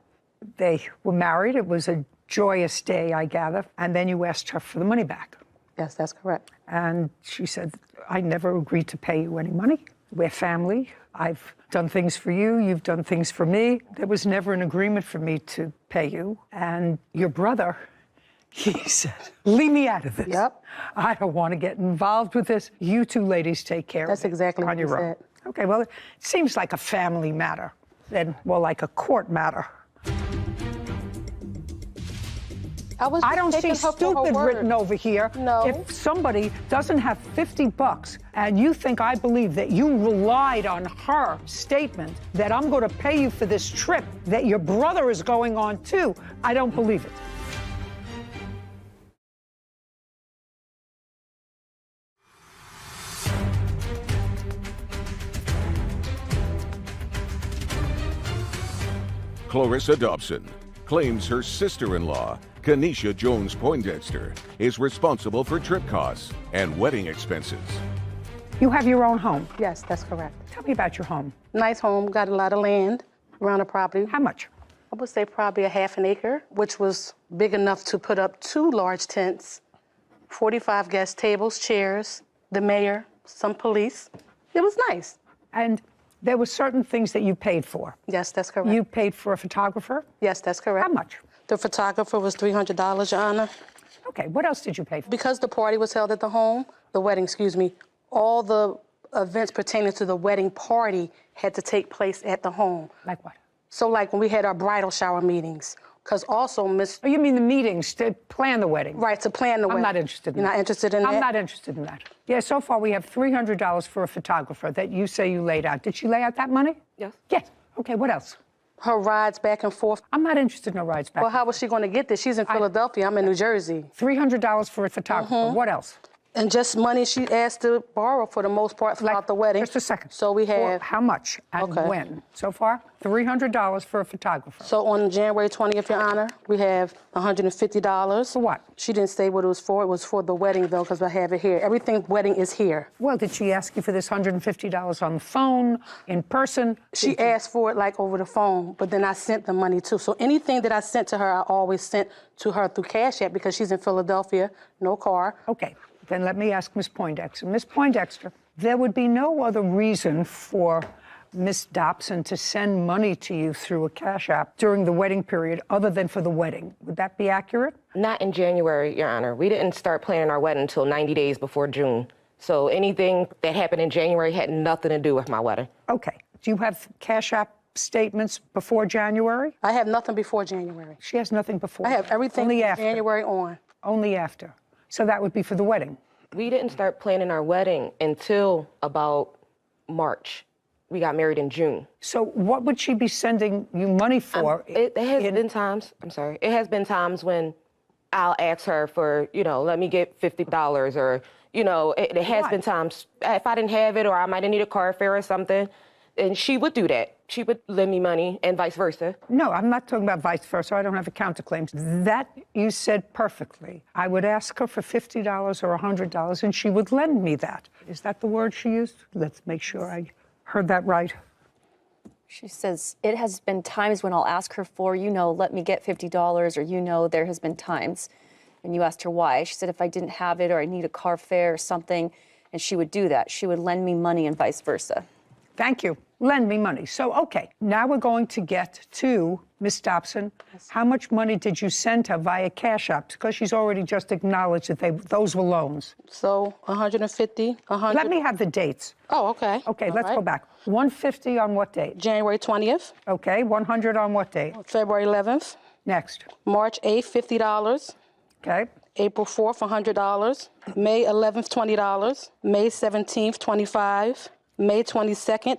They were married. It was a joyous day, I gather. And then you asked her for the money back. Yes, that's correct. And she said, I never agreed to pay you any money. We're family. I've done things for you. You've done things for me. There was never an agreement for me to pay you. And your brother, he said, leave me out of this. Yep. I don't want to get involved with this. You two ladies take care of it. That's exactly what he said. Okay, well, it seems like a family matter, then more like a court matter. I don't see stupid written over here. No. If somebody doesn't have $50 and you think I believe that you relied on her statement that I'm going to pay you for this trip that your brother is going on too, I don't believe it. Clarissa Dobson claims her sister-in-law, Kenesha Jones Poindexter, is responsible for trip costs and wedding expenses. You have your own home? Yes, that's correct. Tell me about your home. Nice home, got a lot of land around the property. How much? I would say probably a half an acre, which was big enough to put up 2 large tents, 45 guest tables, chairs, the mayor, some police. It was nice. And there were certain things that you paid for. Yes, that's correct. You paid for a photographer? Yes, that's correct. How much? The photographer was $300, Your Honor. Okay, what else did you pay for? Because the party was held at the home, the wedding, excuse me, all the events pertaining to the wedding party had to take place at the home. Like what? So like when we had our bridal shower meetings, because also Miss... Oh, you mean the meetings to plan the wedding? Right, to plan the wedding. I'm not interested in You're that. not interested in that? I'm not interested in that. Yeah, so far we have $300 for a photographer that you say you laid out. Did she lay out that money? Yes. Yes. Okay, what else? Her rides back and forth. I'm not interested in her rides back. Well, how was she going to get this? She's in Philadelphia. I'm in New Jersey. $300 for a photographer. What else? And just money she asked to borrow for the most part throughout the wedding. Just a second. So we have... How much and when? So far, $300 for a photographer. So on January 20th, Your Honor, we have $150. For what? She didn't say what it was for. It was for the wedding, though, because I have it here. Everything wedding is here. Well, did she ask you for this $150 on the phone, in person? She asked for it, like, over the phone, but then I sent the money, too. So anything that I sent to her, I always sent to her through Cash App because she's in Philadelphia, no car. Okay. Then let me ask Miss Poindexter. Miss Poindexter, there would be no other reason for Miss Dobson to send money to you through a Cash App during the wedding period other than for the wedding. Would that be accurate? Not in January, Your Honor. We didn't start planning our wedding until 90 days before June. So anything that happened in January had nothing to do with my wedding. Okay. Do you have Cash App statements before January? I have nothing before January. She has nothing before. I have everything Only from after. January on. Only after. So that would be for the wedding. We didn't start planning our wedding until about March. We got married in June. So what would she be sending you money for? It has been times, it has been times when I'll ask her for, let me get $50 or, it has been times if I didn't have it or I might have needed a car fare or something, and she would do that. She would lend me money and vice versa. No, I'm not talking about vice versa. I don't have a counterclaim. That you said perfectly. I would ask her for $50 or $100 and she would lend me that. Is that the word she used? Let's make sure I heard that right? She says, it has been times when I'll ask her for, let me get $50, or, there has been times. And you asked her why. She said if I didn't have it or I need a car fare or something, and she would do that. She would lend me money and vice versa. Thank you. Lend me money. So, okay, now we're going to get to Ms. Dobson. How much money did you send her via Cash App? Because she's already just acknowledged that those were loans. So 150, 100. Let me have the dates. Oh, okay. Okay, let's go back. 150 on what date? January 20th. Okay, 100 on what date? February 11th. Next. March 8th, $50. Okay. April 4th, $100. May 11th, $20. May 17th, $25. May 22nd,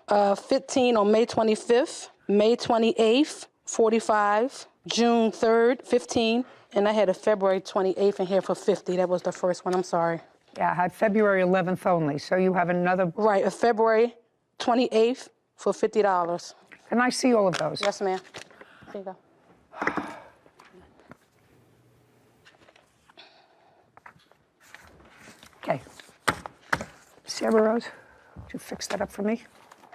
$205. 15 on May 25th. May 28th, $45. June 3rd, $15. And I had a February 28th in here for $50. That was the first one. I'm sorry. Yeah, I had February 11th only. So you have another. Right, a February 28th for $50. Can I see all of those? Yes, ma'am. Here you go. Okay. Sarah Rose, would you fix that up for me?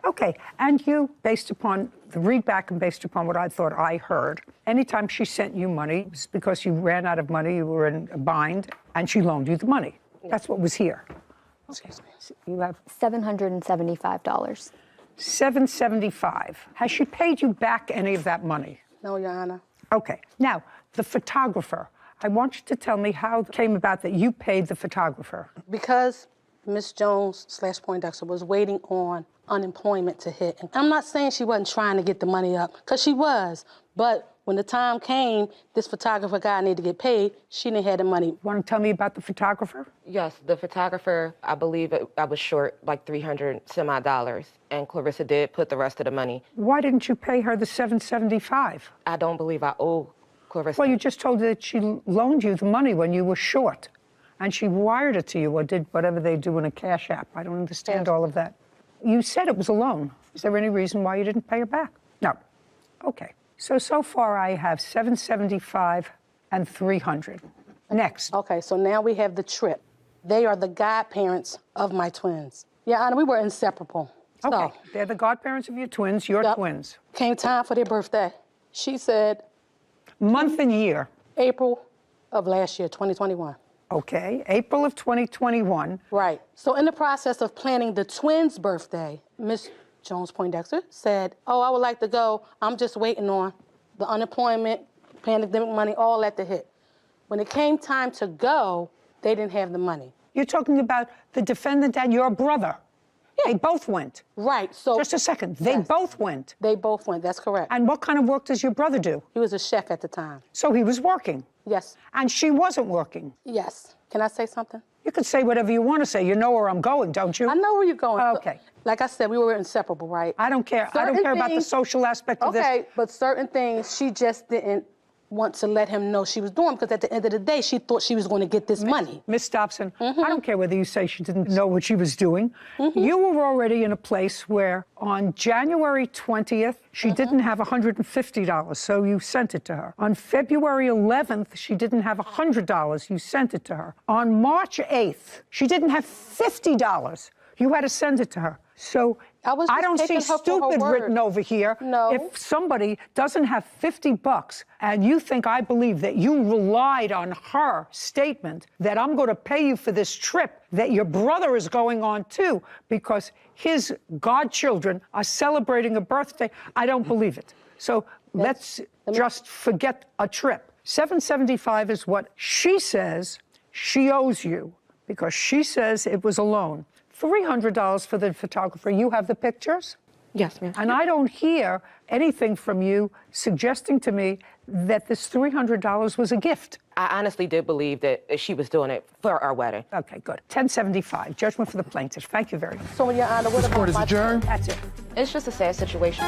Okay, and you, based upon the read back and based upon what I thought I heard, anytime she sent you money, it was because you ran out of money, you were in a bind, and she loaned you the money. That's what was here. Okay. You have $775. $775. Has she paid you back any of that money? No, Your Honor. Okay. Now, the photographer. I want you to tell me how it came about that you paid the photographer. Because Ms. Jones / Poindexter was waiting on unemployment to hit. And I'm not saying she wasn't trying to get the money up, because she was. But when the time came, this photographer guy needed to get paid, she didn't have the money. Want to tell me about the photographer? Yes, the photographer, I believe I was short like $300 some odd, and Clarissa did put the rest of the money. Why didn't you pay her the $775? I don't believe I owe Clarissa. Well, you just told her that she loaned you the money when you were short, and she wired it to you or did whatever they do in a Cash App. I don't understand all of that. You said it was a loan. Is there any reason why you didn't pay her back? No. Okay. So far I have $775 and $300. Next. Okay, so now we have the trip. They are the godparents of my twins. Yeah, Anna, we were inseparable. Okay, So, they're the godparents of your twins, your twins. came time for their birthday. She said Month and year. April of last year, 2021. Okay, April of 2021. Right. So in the process of planning the twins' birthday, Miss Jones Poindexter said, oh, I would like to go. I'm just waiting on the unemployment, pandemic money, all that to hit. When it came time to go, they didn't have the money. You're talking about the defendant and your brother. Yeah. They both went. Right. So just a second. They both went. They both went. That's correct. And what kind of work does your brother do? He was a chef at the time. So he was working. Yes. And she wasn't working. Yes. Can I say something? You can say whatever you want to say. You know where I'm going, don't you? I know where you're going. Okay. Like I said, we were inseparable, right? I don't care. I don't care about the social aspect of this. Okay, but certain things she just didn't want to let him know she was doing, because at the end of the day, she thought she was going to get this money. Miss Dobson, I don't care whether you say she didn't know what she was doing. You were already in a place where on January 20th, she didn't have $150, so you sent it to her. On February 11th, she didn't have $100, you sent it to her. On March 8th, she didn't have $50. You had to send it to her. So I don't see stupid written over here. No. If somebody doesn't have $50 and you think I believe that you relied on her statement that I'm going to pay you for this trip that your brother is going on too because his godchildren are celebrating a birthday, I don't believe it. So let's just forget a trip. $775 is what she says she owes you because she says it was a loan. $300 for the photographer. You have the pictures? Yes, ma'am. And I don't hear anything from you suggesting to me that this $300 was a gift. I honestly did believe that she was doing it for our wedding. Okay, good. 1075, judgment for the plaintiff. Thank you very much. So, Your Honor, what This court is adjourned. That's it. It's just a sad situation.